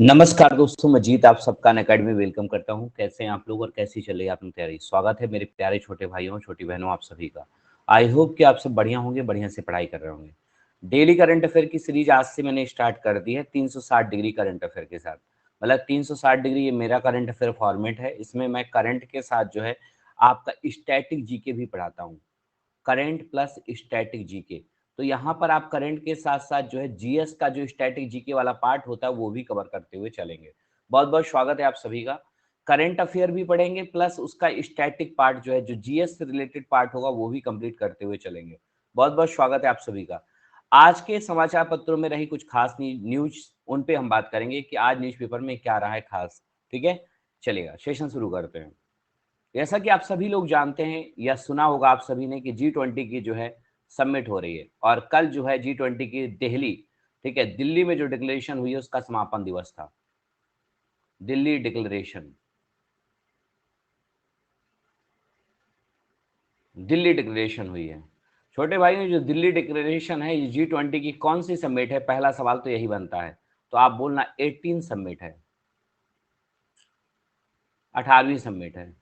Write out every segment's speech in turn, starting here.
नमस्कार दोस्तों, मैं जीत आप सबका अनअकैडमी वेलकम करता हूँ। कैसे हैं आप लोग और कैसी चल रही है आपकी तैयारी? स्वागत है मेरे प्यारे छोटे भाइयों, छोटी बहनों आप सभी का। आई होप कि आप सब बढ़िया होंगे, बढ़िया से पढ़ाई कर रहे होंगे। डेली करंट अफेयर की सीरीज आज से मैंने स्टार्ट कर दी है 360 डिग्री करंट अफेयर के साथ। मतलब 360 डिग्री ये मेरा करंट अफेयर फॉर्मेट है। इसमें मैं करंट के साथ जो है आपका स्टैटिक जीके भी पढ़ाता हूँ। Current plus static GK. तो यहाँ पर आप करंट के साथ साथ जो है जीएस का जो स्टैटिक जीके वाला पार्ट होता है वो भी कवर करते हुए चलेंगे। बहुत बहुत स्वागत है आप सभी का। करंट अफेयर भी पढ़ेंगे प्लस उसका स्टैटिक पार्ट जो है, जो जीएस से रिलेटेड पार्ट होगा वो भी कंप्लीट करते हुए चलेंगे। बहुत बहुत स्वागत है आप सभी का। आज के समाचार पत्रों में रही कुछ खास न्यूज, उन पे हम बात करेंगे कि आज न्यूज़पेपर में क्या रहा है खास। ठीक है, चलेगा, सेशन शुरू करते हैं। जैसा कि आप सभी लोग जानते हैं या सुना होगा आप सभी ने कि G20 की जो है समिट हो रही है और कल जो है G20 की दिल्ली, ठीक है, दिल्ली में जो डिक्लेरेशन हुई है उसका समापन दिवस था। दिल्ली डिक्लेरेशन, दिल्ली डिक्लेरेशन हुई है। छोटे भाइयों, जो दिल्ली डिक्लेरेशन है ये G20 की कौन सी समिट है? पहला सवाल तो यही बनता है। तो आप बोलना 18 समिट है, 18वीं समिट है।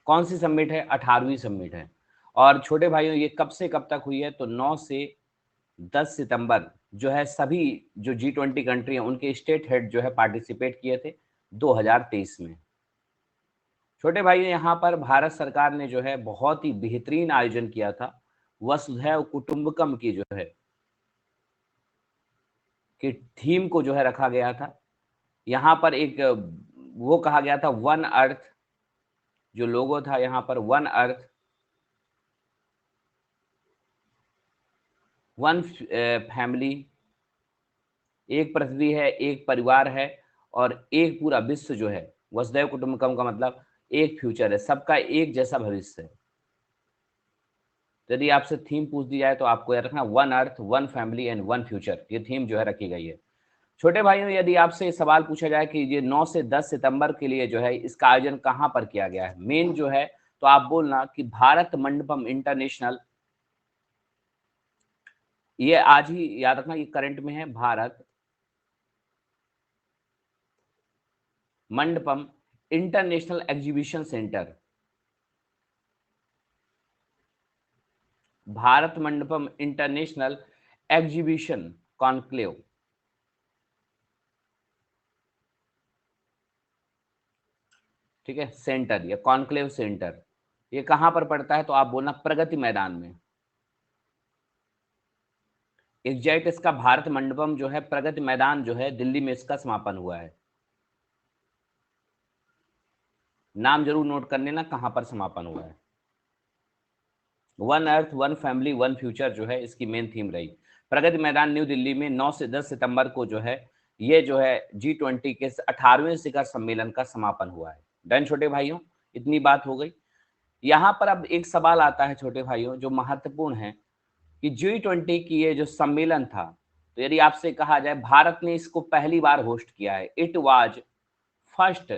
कौन सी समिट है? 18वीं समिट है। और छोटे भाइयों ये कब से कब तक हुई है? तो 9 से 10 सितंबर जो है सभी जो G20 कंट्री हैं उनके स्टेट हेड जो है पार्टिसिपेट किए थे 2023 में। छोटे भाई यहाँ पर भारत सरकार ने जो है बहुत ही बेहतरीन आयोजन किया था। वसुधैव कुटुंबकम की जो है कि थीम को जो है रखा गया था। यहाँ पर एक वो कहा गया था वन अर्थ, जो लोगो था यहाँ पर वन अर्थ, वन फैमिली, एक पृथ्वी है, एक परिवार है और एक पूरा विश्व जो है। वसुधैव कुटुंबकम का मतलब एक फ्यूचर है, सबका एक जैसा भविष्य है। तो यदि आपसे थीम पूछ दी जाए तो आपको याद रखना one earth, one family and one future, ये थीम जो है रखी गई है। छोटे भाइयों, यदि आपसे सवाल पूछा जाए कि ये 9 से 10 सितंबर के लिए जो है इसका आयोजन कहाँ पर किया गया है, मेन जो है, तो आप बोलना कि भारत मंडपम इंटरनेशनल। ये आज ही याद रखना, ये करंट में है, Bharat Mandapam international exhibition centre, Bharat Mandapam international exhibition conclave, ठीक है, सेंटर या कॉन्क्लेव सेंटर, ये कहां पर पड़ता है? तो आप बोलना प्रगति मैदान में। एग्जैक्ट इसका भारत मंडपम जो है प्रगति मैदान जो है दिल्ली में इसका समापन हुआ है। नाम जरूर नोट कर लेना कहां पर समापन हुआ है। One earth, one family, one future जो है इसकी मेन थीम रही। प्रगति मैदान न्यू दिल्ली में 9 से 10 सितंबर को जो है ये जो है G20 के 18वें शिखर सम्मेलन का समापन हुआ है। डन छोटे भाइयों, इतनी बात हो गई। यहाँ पर अब एक सवाल आता है छोटे भाइयों जो महत्वपूर्ण है कि G20 की ये जो सम्मेलन था, तो यदि आपसे कहा जाए भारत ने इसको पहली बार होस्ट किया है, it was first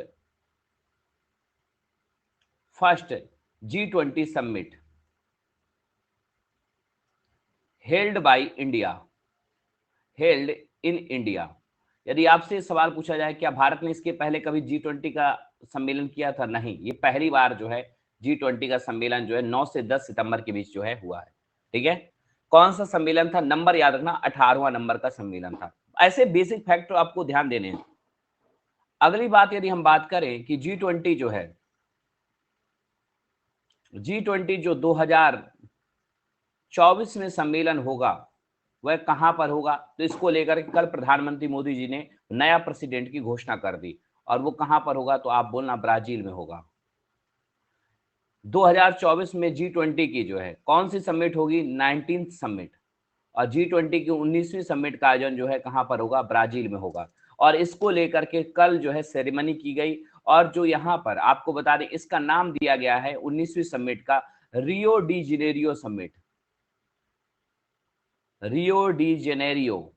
first G20 summit held by India, held in India. यदि आपसे सवाल पूछा जाए क्या भारत ने इसके पहले कभी G20 का सम्मेलन किया था? नहीं, ये पहली बार जो है G20 का सम्मेलन जो है 9 से 10 सितंबर के बीच जो है हुआ है। ठीक है, कौन सा सम्मेलन था? नंबर याद रखना, 18वां नंबर का सम्मेलन था। ऐसे बेसिक फैक्ट तो आपको ध्यान देने हैं। अगली बात यदि हम बात करें कि G20 जो है, G20 जो 2024 में सम्मेलन होगा वह कहां पर होगा? तो इसको लेकर कल प्रधानमंत्री मोदी जी ने नया प्रेसिडेंट की घोषणा कर दी और वो कहां पर होगा? तो आप बोलना ब्राजील में होगा। 2024 में G20 की जो है कौन सी समिट होगी? 19th summit. और G20 की 19वीं समिट का आयोजन जो है कहां पर होगा? ब्राजील में होगा। और इसको लेकर के कल जो है सेरेमनी की गई और जो यहां पर आपको बता दें इसका नाम दिया गया है 19वीं समिट का Rio de Janeiro summit, Rio de Janeiro,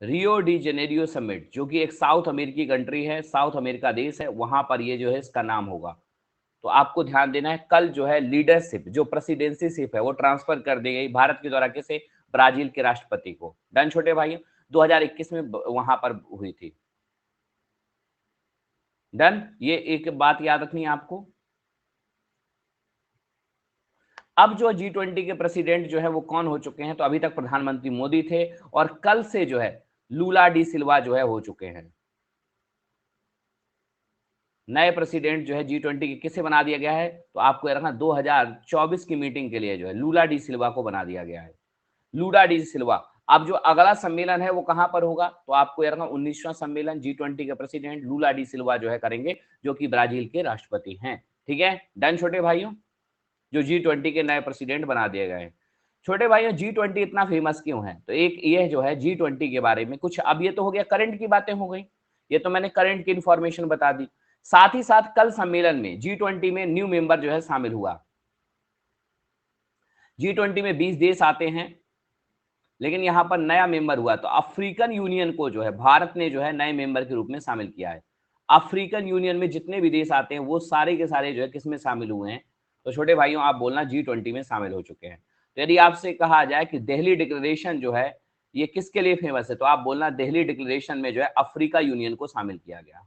Rio de Janeiro summit, जो कि एक साउथ अमेरिकी कंट्री है, साउथ अमेरिका देश है, वहां पर ये जो है इसका नाम होगा। तो आपको ध्यान देना है कल जो है लीडरशिप, जो प्रेसिडेंसीशिप है वो ट्रांसफर कर दी गई भारत के द्वारा किसे? ब्राजील के राष्ट्रपति को। डन छोटे भाइयों, 2021 में वहां पर हुई थी। डन, ये एक बात याद रखनी है आपको। अब जो G20 के प्रेसिडेंट जो है वो कौन हो चुके हैं, तो अभी तक प्रधानमंत्री मोदी थे और कल से जो है लूला डी सिल्वा जो है हो चुके हैं। नए प्रेसिडेंट जो है G20 के किसे बना दिया गया है, तो आपको रखना 2024 की मीटिंग के लिए जो है लूला डी सिल्वा को बना दिया गया है। लूला डी सिल्वा। अब जो अगला सम्मेलन है वो कहां पर होगा, तो आपको रखना 19वां सम्मेलन G20 के प्रेसिडेंट लूला डी सिल्वा जो है करेंगे, जो कि ब्राजील के राष्ट्रपति हैं। ठीक है, डन छोटे भाइयों, जो G20 के नए प्रेसिडेंट बना दिए गए हैं। छोटे भाइयों G20 इतना फेमस क्यों है, तो एक ये जो है G20 के बारे में कुछ, अब ये तो हो गया करंट की बातें हो गई, ये तो मैंने करंट की इंफॉर्मेशन बता दी। साथ ही साथ कल सम्मेलन में G20 में न्यू मेंबर जो है शामिल हुआ। G20 में 20 देश आते हैं, लेकिन यहां पर नया मेंबर हुआ, तो अफ्रीकन यूनियन को जो है भारत ने जो है नए मेंबर के रूप में शामिल किया है। अफ्रीकन यूनियन में जितने भी देश आते हैं वो सारे के सारे जो है किसमें शामिल हुए हैं, तो छोटे भाइयों आप बोलना G20 में शामिल हो चुके हैं। तो यदि आपसे कहा जाए कि दिल्ली डिक्लेरेशन जो है ये किसके लिए फेमस है, तो आप बोलना दिल्ली डिक्लेरेशन में जो है अफ्रीका यूनियन को शामिल किया गया।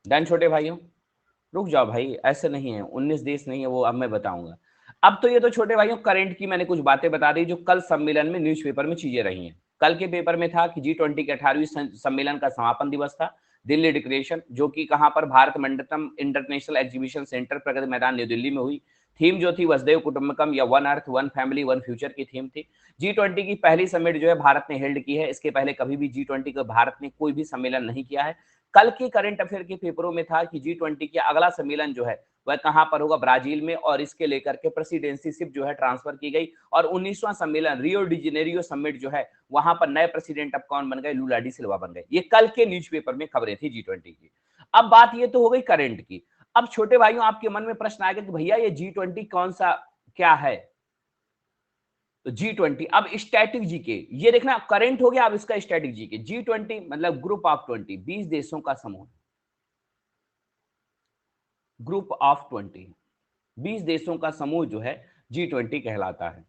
डन छोटे भाइयों, रुक जाओ भाई, ऐसे नहीं है, 19 देश नहीं है, वो अब मैं बताऊंगा। अब तो ये तो छोटे भाइयों करंट की मैंने कुछ बातें बता दी जो कल सम्मेलन में न्यूज़पेपर में चीजें रही हैं। कल के पेपर में था कि G20 के 18वीं सम्मेलन का समापन दिवस था, दिल्ली डिक्लेरेशन, जो कि कहां पर Bharat Mandapam international exhibition centre Pragati Maidan Nai Delhi में हुई। थीम जो थी वसुधैव कुटुंबकम या one earth one family one future की थीम थी। G20 की पहली समिट जो है भारत ने हेल्ड की है, इसके पहले कभी भी G20 का भारत ने कोई भी सम्मेलन नहीं किया है। कल के करंट अफेयर के पेपरों में था कि G20 का अगला सम्मेलन जो है वह कहां पर होगा, ब्राजील में, और इसके लेकर के प्रेसिडेंसीशिप जो है ट्रांसफर की गई। और 19वां सम्मेलन रियो डी जेनेरियो समिट जो है वहां पर नए प्रेसिडेंट अब कौन बन गए, लूला डी सिल्वा बन गए। ये कल के न्यूज़पेपर में खबरें थी G20 की। अब बात ये तो हो गई करंट की। अब छोटे भाइयों आपके मन में प्रश्न आएगा कि भैया ये G20 कौन सा क्या है, तो G20 अब स्टैटिक जीके, ये देखना करंट हो गया, अब इसका स्टैटिक जीके। G20 मतलब ग्रुप ऑफ 20, 20 देशों का समूह, ग्रुप ऑफ 20, 20 देशों का समूह जो है G20 कहलाता है।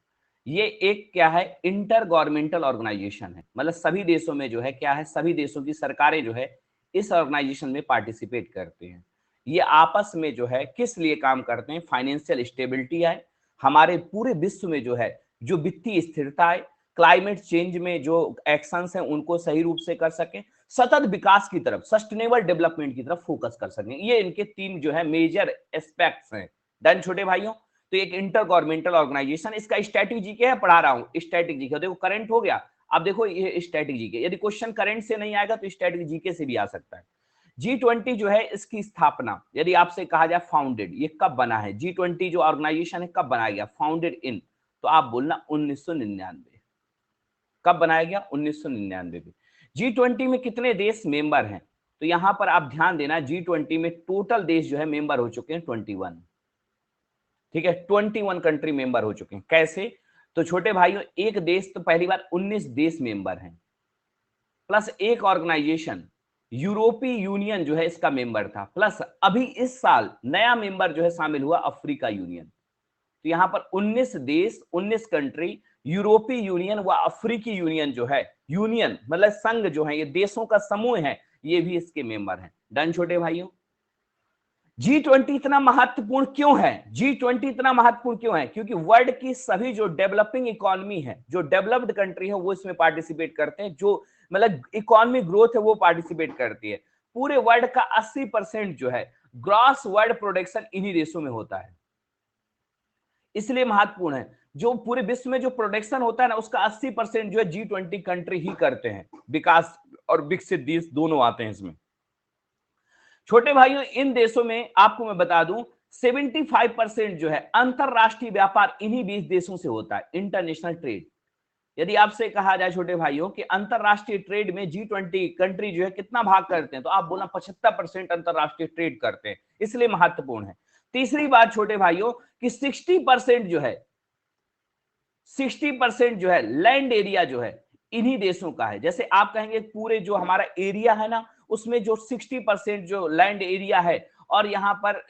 ये एक क्या है, इंटर गवर्नमेंटल ऑर्गेनाइजेशन है, मतलब सभी देशों में जो है क्या है, सभी देशों की सरकारें जो है इस ऑर्गेनाइजेशन में पार्टिसिपेट करते हैं। ये आपस में जो है किस लिए काम करते हैं, फाइनेंशियल स्टेबिलिटी है, हमारे पूरे विश्व में जो है जो वित्तीय स्थिरता है, क्लाइमेट चेंज में जो एक्शंस हैं उनको सही रूप से कर सकें, सतत विकास की तरफ, सस्टेनेबल डेवलपमेंट की तरफ फोकस कर सकें। ये इनके तीन जो है मेजर एस्पेक्ट्स हैं। डन छोटे भाइयों, तो एक इंटर गवर्नमेंटल ऑर्गेनाइजेशन, इसका स्टैटिक जीके है, पढ़ा रहा हूं स्टैटिक जीके। देखो करंट हो गया, अब देखो ये स्टैटिक जीके, यदि क्वेश्चन करंट से नहीं आएगा तो स्टैटिक जीके से भी आ सकता है। G20 जो है इसकी स्थापना, यदि आपसे कहा जाए फाउंडेड, ये कब बना है, G20 जो ऑर्गेनाइजेशन है कब बनाया गया, फाउंडेड इन, तो आप बोलना 1999। कब बनाया गया, 1999 में। G20 में कितने देश मेंबर हैं, तो यहां पर आप ध्यान देना G20 में टोटल देश जो है मेंबर हो चुके हैं 21। ठीक है, 21 कंट्री मेंबर हो चुके हैं। कैसे, तो छोटे भाइयों एक देश, तो पहली बार 19 देश मेंबर हैं, प्लस एक ऑर्गेनाइजेशन यूरोपीय यूनियन जो है इसका मेंबर था, प्लस अभी इस साल नया मेंबर जो है शामिल हुआ अफ्रीका यूनियन। तो यहां पर 19 देश, 19 कंट्री, यूरोपीय यूनियन व अफ्रीकी यूनियन जो है, यूनियन मतलब संघ जो है, ये देशों का समूह है, ये भी इसके मेंबर हैं। डन छोटे भाइयों, G20 इतना महत्वपूर्ण क्यों है, G20 इतना महत्वपूर्ण क्यों है, क्योंकि वर्ल्ड की सभी जो डेवलपिंग इकोनॉमी है, जो डेवलप्ड कंट्री है, वो इसमें पार्टिसिपेट करते हैं, जो मतलब इकोनॉमिक ग्रोथ है वो पार्टिसिपेट करती है। पूरे वर्ल्ड का 80% जो है ग्रॉस वर्ल्ड प्रोडक्शन इन्हीं देशों में होता है, इसलिए महत्वपूर्ण है। जो पूरे विश्व में जो प्रोडक्शन होता है ना, उसका 80% जो है G20 कंट्री ही करते हैं। विकास और विकसित देश दोनों आते हैं इसमें। छोटे भाइयों इन देशों में आपको मैं बता दूं 75% जो है अंतरराष्ट्रीय व्यापार इन्हीं 20 देशों से होता है, इंटरनेशनल ट्रेड। यदि आपसे कहा जाए छोटे भाइयों कि अंतरराष्ट्रीय ट्रेड में G20 कंट्री जो है कितना भाग करते हैं, तो आप बोलना 75% अंतरराष्ट्रीय ट्रेड करते हैं, इसलिए महत्वपूर्ण है। तीसरी बात छोटे भाइयों कि 60% जो है, 60% जो है लैंड एरिया जो है इन्हीं देशों का है। जैसे आप कहेंगे पूरे जो हमारा एरिया है ना, उसमें जो 60% जो लैंड एरिया है, और यहां पर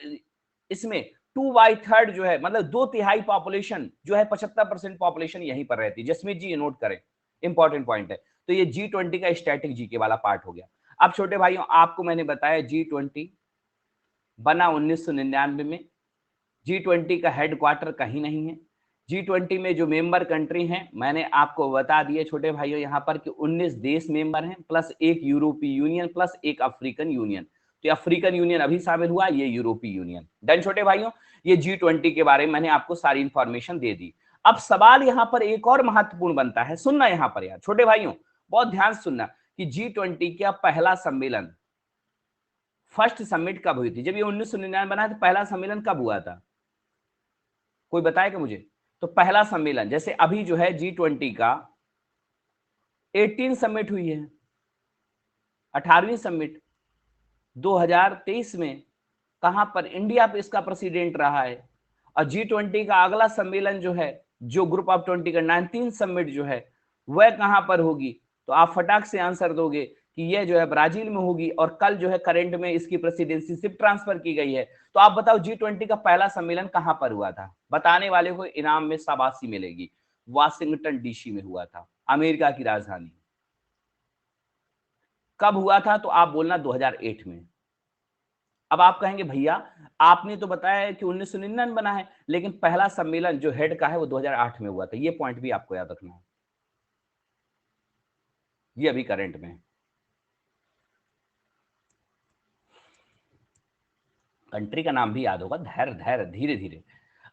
इसमें 2/3 जो है, मतलब 2/3 पॉपुलेशन जो है, 75% पॉपुलेशन यहीं पर रहती है। जसमीत जी ये नोट करें, इंपॉर्टेंट पॉइंट है। तो ये G20 का स्टैटिक जीके वाला पार्ट हो गया। अब छोटे भाइयों आपको मैंने बताया G20 बना 1999 में। G20 का हेडक्वार्टर कहीं नहीं है। G20 में जो मेंबर कंट्री हैं मैंने आपको बता दिए छोटे भाइयों यहाँ पर कि 19 देश मेंबर हैं प्लस एक यूरोपीय यूनियन प्लस एक अफ्रीकन यूनियन। तो अफ्रीकन यूनियन अभी शामिल हुआ, ये यूरोपीय यूनियन। डन छोटे भाइयों, ये G20 के बारे में मैंने आपको सारी इंफॉर्मेशन दे दी। अब सवाल यहाँ पर एक और महत्वपूर्ण बनता है, सुनना यहाँ पर यार छोटे भाइयों, बहुत ध्यान से सुनना कि G20 का पहला सम्मेलन, फर्स्ट समिट कब हुई थी? जब ये 1999 बना तो पहला सम्मेलन कब हुआ था? कोई बताएगा मुझे? तो पहला सम्मेलन जैसे अभी जो है G20 का 18 समिट हुई है, 18वीं समिट 2023 में, कहां पर? इंडिया पे इसका प्रेसिडेंट रहा है। और G20 का अगला सम्मेलन जो है, जो ग्रुप ऑफ 20 का 19 समिट जो है, वह कहां पर होगी? तो आप फटाक से आंसर दोगे कि यह जो है ब्राजील में होगी। और कल जो है करंट में इसकी प्रेसिडेंसी शिप ट्रांसफर की गई है। तो आप बताओ G20 का पहला सम्मेलन कहां पर हुआ था? बताने वाले को इनाम में शाबाशी मिलेगी। वाशिंगटन डीसी में हुआ था, अमेरिका की राजधानी। कब हुआ था? तो आप बोलना 2008 में। अब आप कहेंगे भैया आपने तो बताया कि 1999 बना है, लेकिन पहला सम्मेलन जो हेड का है वो 2008 में हुआ था। ये पॉइंट भी आपको याद रखना है, ये अभी करंट में है। कंट्री का नाम भी याद होगा, धैर्य धैर्य, धीरे धीरे।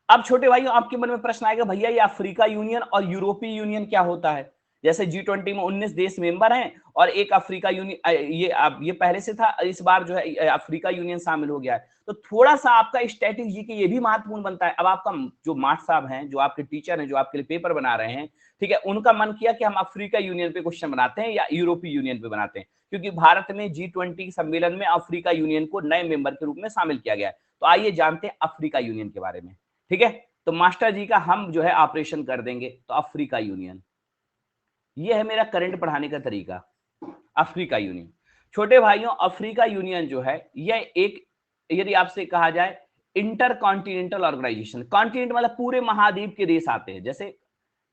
अब छोटे भाइयों आपके मन में प्रश्न आएगा भैया ये अफ्रीका यूनियन और यूरोपीय यूनियन क्या होता है? जैसे G20 में 19 देश मेंबर हैं और एक अफ्रीका यूनियन, ये पहले से था, इस बार जो है अफ्रीका यूनियन शामिल हो गया है। तो थोड़ा सा आपका स्टैटिक जीके ये भी महत्वपूर्ण बनता है। अब आपका जो मार्ट साहब हैं, जो आपके टीचर हैं, जो आपके लिए पेपर बना रहे हैं, ठीक है, उनका मन किया कि हम अफ्रीका यूनियन पे क्वेश्चन बनाते हैं या यूरोपीय यूनियन पे बनाते हैं, क्योंकि भारत में G20 सम्मेलन में अफ्रीका यूनियन को नए मेंबर के रूप में शामिल किया गया है। तो आइए जानते हैं अफ्रीका यूनियन के बारे में, ठीक है। तो मास्टर जी का हम जो है ऑपरेशन कर देंगे। तो अफ्रीका यूनियन, ये है मेरा करंट पढ़ाने का तरीका। अफ्रीका यूनियन छोटे भाइयों, अफ्रीका यूनियन जो है यह एक, यदि आपसे कहा जाए इंटर कॉन्टिनेंटल ऑर्गेनाइजेशन, कॉन्टिनेंट मतलब पूरे महाद्वीप के देश आते हैं, जैसे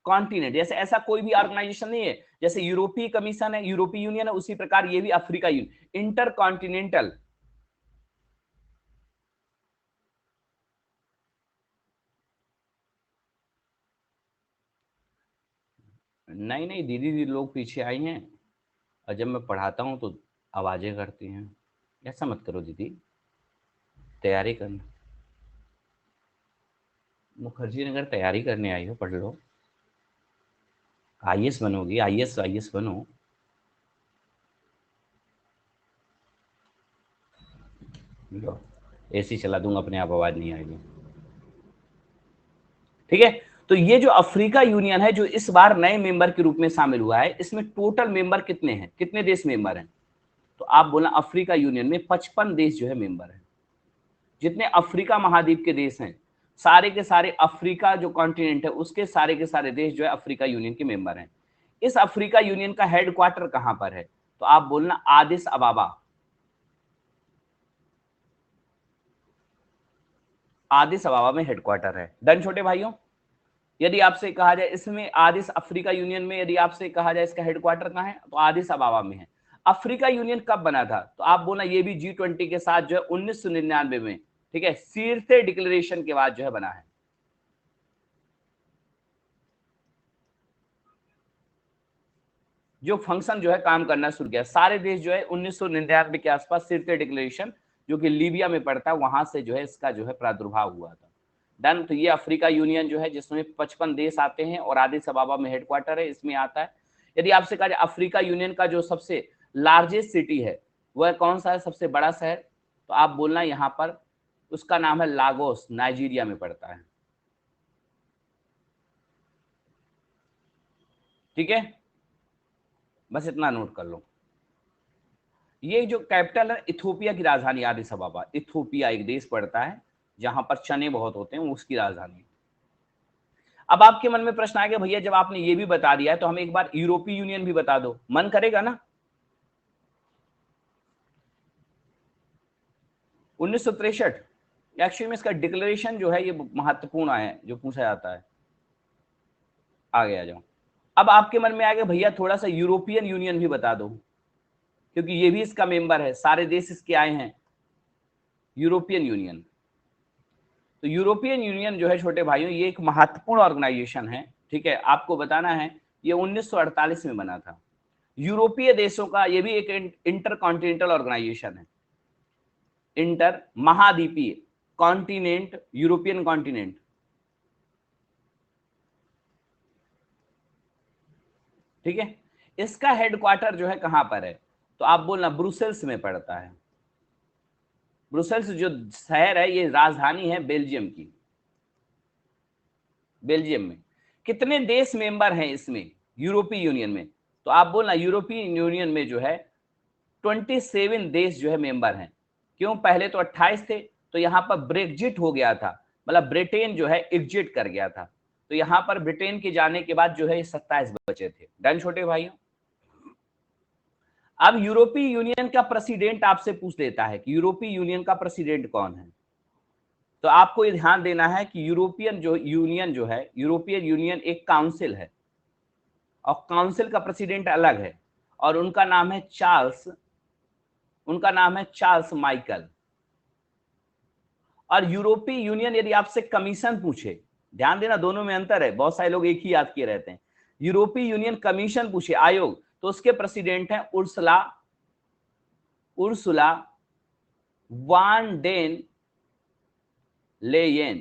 कॉन्टिनेंट, जैसे ऐसा कोई भी ऑर्गेनाइजेशन नहीं है जैसे यूरोपीय कमीशन है, यूरोपीय यूनियन है, उसी प्रकार ये भी अफ्रीका यूनियन, इंटर कॉन्टिनेंटल। नहीं नहीं दीदी, दीदी लोग पीछे आई हैं और जब मैं पढ़ाता हूँ तो आवाजें करती हैं। ऐसा मत करो दीदी, तैयारी करना। मुखर्जी नगर तैयारी करने आई हो, पढ़ लो। आईएएस बनोगी, आईएएस आईएएस बनो। लो एसी चला दूंगा, अपने आप आवाज नहीं आएगी, ठीक है। तो ये जो अफ्रीका यूनियन है जो इस बार नए मेंबर के रूप में शामिल हुआ है, इसमें टोटल मेंबर कितने हैं, कितने देश मेंबर हैं? तो आप बोलना अफ्रीका यूनियन में 55 देश जो है मेंबर है। जितने अफ्रीका महाद्वीप के देश हैं, सारे के सारे अफ्रीका जो कॉन्टिनेंट है उसके सारे के सारे देश जो है अफ्रीका यूनियन के मेंबर हैं। इस अफ्रीका यूनियन का हेडक्वार्टर कहां पर है? तो आप बोलना आदिस अबाबा। आदिस अबाबा में हेडक्वार्टर है। डन छोटे भाइयों, यदि आपसे कहा जाए इसमें आदिस अफ्रीका यूनियन में, यदि आपसे कहा जाए इसका हेडक्वार्टर कहां है, तो आदिस अबाबा में है। अफ्रीका यूनियन कब बना था? तो आप बोलना ये भी G20 के साथ जो है 1999 में, ठीक है, सीरते डिक्लेरेशन के बाद जो है बना है। जो फंक्शन जो है काम करना शुरू किया, सारे देश जो है 1999 के आसपास सीरते डिक्लेरेशन, जो कि लीबिया में पड़ता है, वहां से जो है इसका जो है प्रादुर्भाव हुआ था। डन। तो ये अफ्रीका यूनियन जो है जिसमें 55 देश आते हैं और आदिस अबाबा में हेडक्वार्टर है, इसमें आता है। यदि आपसे कहा जाए अफ्रीका यूनियन का जो सबसे लार्जेस्ट सिटी है वह कौन सा है, सबसे बड़ा शहर, तो आप बोलना यहाँ पर उसका नाम है लागोस, नाइजीरिया में पड़ता है, ठीक है। बस इतना नोट कर लो। ये जो कैपिटल है इथोपिया की राजधानी आदिस अबाबा, इथोपिया एक देश पड़ता है जहां पर चने बहुत होते हैं, उसकी राजधानी। अब आपके मन में प्रश्न आएगा भैया जब आपने ये भी बता दिया है तो हमें एक बार यूरोपीय यूनियन भी बता दो, मन करेगा ना? 1963 एक्चुअली में इसका डिक्लेरेशन जो है ये महत्वपूर्ण है, जो पूछा जाता है। आगे आ जाओ। अब आपके मन में आएगा भैया थोड़ा सा यूरोपियन यूनियन भी बता दो, क्योंकि ये भी इसका मेंबर है, सारे देश इसके आए हैं यूरोपियन यूनियन। तो यूरोपियन यूनियन जो है छोटे भाइयों, ये एक महत्वपूर्ण ऑर्गेनाइजेशन है, ठीक है। आपको बताना है ये 1948 में बना था। यूरोपीय देशों का ये भी एक इंटर कॉन्टिनेंटल ऑर्गेनाइजेशन है, इंटर महाद्वीपीय, कॉन्टिनेंट यूरोपियन कॉन्टिनेंट। ठीक है, इसका हेडक्वार्टर जो है कहां पर है, तो आप बोलना ब्रुसेल्स में पड़ता है। ब्रुसेल्स जो शहर है ये राजधानी है बेल्जियम की। बेल्जियम में कितने देश मेंबर हैं इसमें यूरोपीय यूनियन में, तो आप बोलना यूरोपीय यूनियन में जो है 27 देश जो है मेंबर हैं। क्यों, पहले तो 28 थे, तो यहां पर ब्रेक्जिट हो गया था, मतलब ब्रिटेन जो है एग्जिट कर गया था, तो यहां पर ब्रिटेन के जाने के बाद जो है 27 बचे थे। डन छोटे भाइयों। अब यूरोपीय यूनियन का प्रेसिडेंट आपसे पूछ लेता है कि यूरोपीय यूनियन का प्रेसिडेंट कौन है, तो आपको ये ध्यान देना है कि यूरोपियन जो यूनियन जो है, यूरोपियन यूनियन एक काउंसिल है और काउंसिल का प्रेसिडेंट अलग है, और उनका नाम है चार्ल्स, उनका नाम है चार्ल्स माइकल। और यूरोपीय यूनियन यदि आपसे कमीशन पूछे, ध्यान देना दोनों में अंतर है, बहुत सारे लोग एक ही याद किए रहते हैं। यूरोपीय यूनियन कमीशन पूछे, आयोग, तो उसके प्रेसिडेंट हैं उर्सुला वान डेन लेयेन।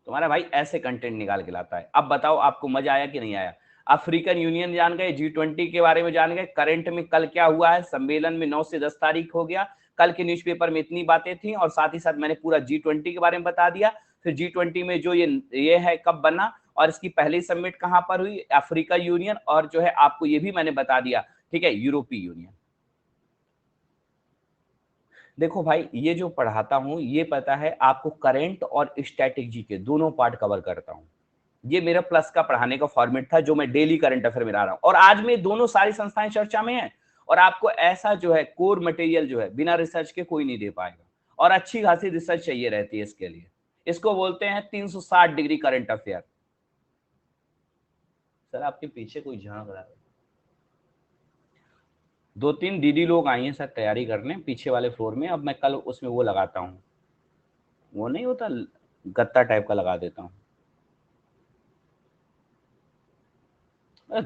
तुम्हारा भाई ऐसे कंटेंट निकाल के लाता है। अब बताओ आपको मजा आया कि नहीं आया। अफ्रीकन यूनियन जान गए, G20 के बारे में जान गए, करंट में कल क्या हुआ है, सम्मेलन में 9 से 10 तारीख हो गया, कल के न्यूज़पेपर में इतनी बातें थी, और साथ ही साथ मैंने पूरा G20 के बारे में बता दिया। फिर G20 में जो ये है कब बना और इसकी पहली समिट कहां पर हुई, अफ्रीका यूनियन, और जो है आपको ये भी मैंने बता दिया, ठीक है, यूरोपीय यूनियन। देखो भाई, ये जो पढ़ाता हूं ये पता है आपको करंट और स्टैटिक जी के दोनों पार्ट कवर करता हूं। ये मेरा प्लस का पढ़ाने का फॉर्मेट था जो मैं डेली करंट अफेयर में ला रहा हूं, और आज में दोनों सारी संस्थाएं चर्चा में है, और आपको ऐसा जो है कोर मटेरियल जो है बिना रिसर्च के कोई नहीं दे पाएगा, और अच्छी खासी रिसर्च चाहिए रहती है इसके लिए। इसको बोलते हैं 360 डिग्री करंट अफेयर। सर आपके पीछे कोई झांक रहा है। 2-3 दीदी लोग आई हैं सर तैयारी करने पीछे वाले फ्लोर में, अब मैं कल उसमें वो लगाता हूँ, वो नहीं होता गत्ता टाइप का लगा देता हूँ।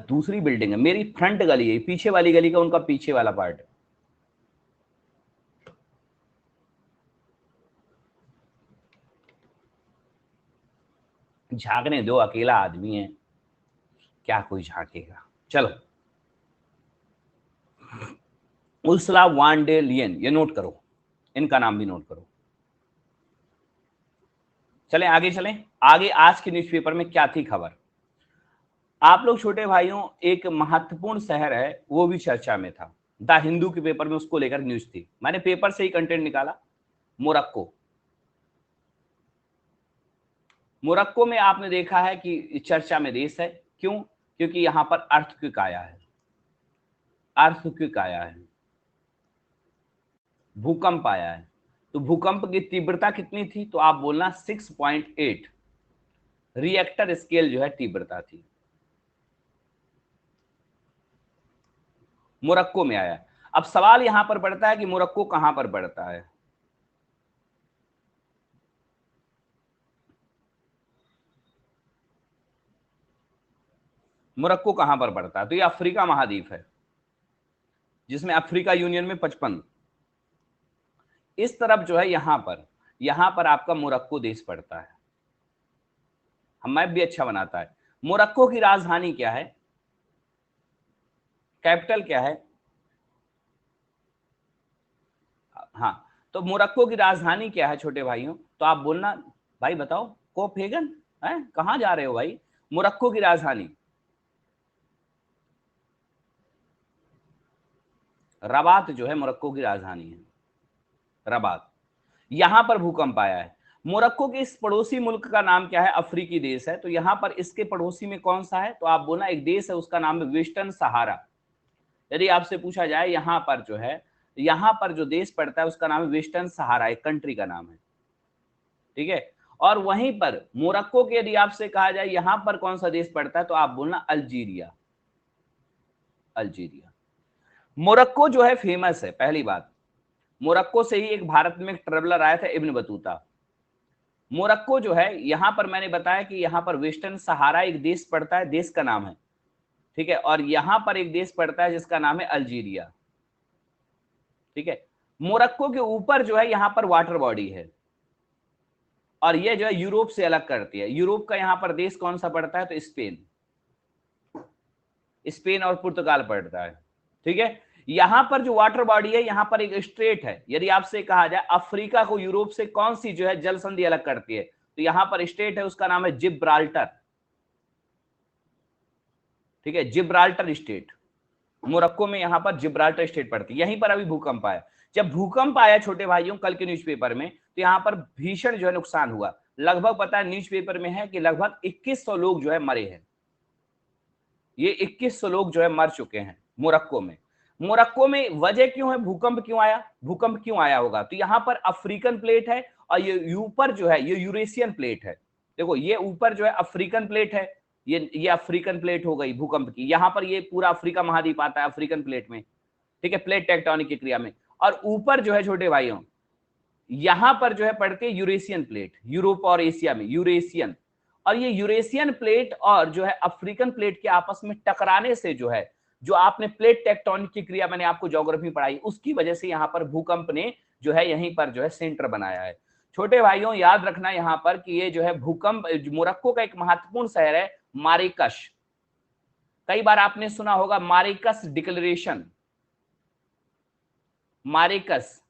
दूसरी बिल्डिंग है, मेरी फ्रंट गली है, पीछे वाली गली का उनका पीछे वाला पार्ट है। झांकने दो, अकेला आदमी है, क्या कोई झांकेगा। चलो, उर्सुला वान डे लियन, ये नोट करो, इनका नाम भी नोट करो। चलें आगे, चलें आगे। आज के न्यूज़पेपर में क्या थी खबर, आप लोग छोटे भाइयों, एक महत्वपूर्ण शहर है वो भी चर्चा में था, द हिंदू के पेपर में उसको लेकर न्यूज थी, मैंने पेपर से ही कंटेंट निकाला। मोरक्को। मोरक्को में आपने देखा है कि चर्चा में देश है, क्यों, क्योंकि यहां पर अर्थक्वेक आया है, अर्थक्वेक आया है, भूकंप आया है। तो भूकंप की तीव्रता कितनी थी, तो आप बोलना 6.8 रिएक्टर स्केल जो है तीव्रता थी, मोरक्को में आया। अब सवाल यहां पर पड़ता है कि मोरक्को कहां पर पड़ता है, मोरक्को कहां पर पड़ता है, तो ये अफ्रीका महाद्वीप है जिसमें अफ्रीका यूनियन में 55, इस तरफ जो है यहां पर आपका मोरक्को देश पड़ता है। हम मैप भी अच्छा बनाता है। मोरक्को की राजधानी क्या है, कैपिटल क्या है, हाँ, तो मोरक्को की राजधानी क्या है छोटे भाइयों, तो आप बोलना, भाई बताओ, कोपेनहेगन है, कहां जा रहे हो भाई, मोरक्को की राजधानी रबात जो है मोरक्को की राजधानी है, रबात। यहां पर भूकंप आया है। मोरक्को के इस पड़ोसी मुल्क का नाम क्या है, अफ्रीकी देश है, तो यहां पर इसके पड़ोसी में कौन सा है, तो आप बोलना एक देश है उसका नाम है वेस्टर्न सहारा। यदि आपसे पूछा जाए यहां पर जो है, यहां पर जो देश पड़ता है उसका नाम है वेस्टर्न सहारा, एक कंट्री का नाम है, ठीक है। और वहीं पर मोरक्को के यदि आपसे कहा जाए यहां पर कौन सा देश पड़ता है तो आप बोलना अल्जीरिया। अल्जीरिया। मोरक्को जो है फेमस है, पहली बात, मोरक्को से ही एक भारत में एक ट्रेवलर आया था इब्न बतूता। मोरक्को जो है यहां पर मैंने बताया कि यहां पर वेस्टर्न सहारा एक देश पड़ता है, देश का नाम है, ठीक है, और यहां पर एक देश पड़ता है जिसका नाम है अल्जीरिया, ठीक है। मोरक्को के ऊपर जो है यहां पर वाटर बॉडी है और ये जो है यूरोप से अलग करती है। यूरोप का यहां पर देश कौन सा पड़ता है तो स्पेन, स्पेन और पुर्तगाल पड़ता है, ठीक है। यहां पर जो वाटर बॉडी है यहां पर एक स्ट्रेट है। यदि आपसे कहा जाए अफ्रीका को यूरोप से कौन सी जो है जल संधि अलग करती है तो यहां पर स्टेट है, उसका नाम है जिब्राल्टर, ठीक है, जिब्राल्टर स्टेट। मोरक्को में यहां पर जिब्राल्टर स्टेट पड़ती है। यहीं पर अभी भूकंप आया। जब भूकंप आया छोटे भाइयों कल के न्यूज़पेपर में तो यहां पर भीषण जो है नुकसान हुआ। लगभग पता है न्यूज़पेपर में है कि लगभग 2100 लोग जो है मरे हैं। ये 2100 लोग जो है मर चुके हैं मोरक्को में। मोरक्को में वजह क्यों है, भूकंप क्यों आया, भूकंप क्यों आया होगा तो यहां पर अफ्रीकन प्लेट है और ये ऊपर जो है ये यूरेशियन प्लेट है। देखो ये ऊपर जो है अफ्रीकन प्लेट है, ये अफ्रीकन प्लेट हो गई भूकंप की। यहां पर ये पूरा अफ्रीका महाद्वीप आता है अफ्रीकन प्लेट में, ठीक है, प्लेट टेक्टोनिक की क्रिया में। और ऊपर जो है छोटे भाइयों यहां पर जो है पड़ती है यूरेशियन प्लेट, यूरोप और एशिया में यूरेशियन। और ये यूरेशियन प्लेट और जो है अफ्रीकन प्लेट के आपस में टकराने से जो है, जो आपने प्लेट टेक्टोनिक की क्रिया मैंने आपको ज्योग्राफी पढ़ाई, उसकी वजह से यहां पर भूकंप ने जो है यहीं पर जो है सेंटर बनाया है। छोटे भाइयों याद रखना यहां पर कि ये जो है भूकंप, मोरक्को का एक महत्वपूर्ण शहर है मारिकश। कई बार आपने सुना होगा मारिकस डिक्लेरेशन, मारिकस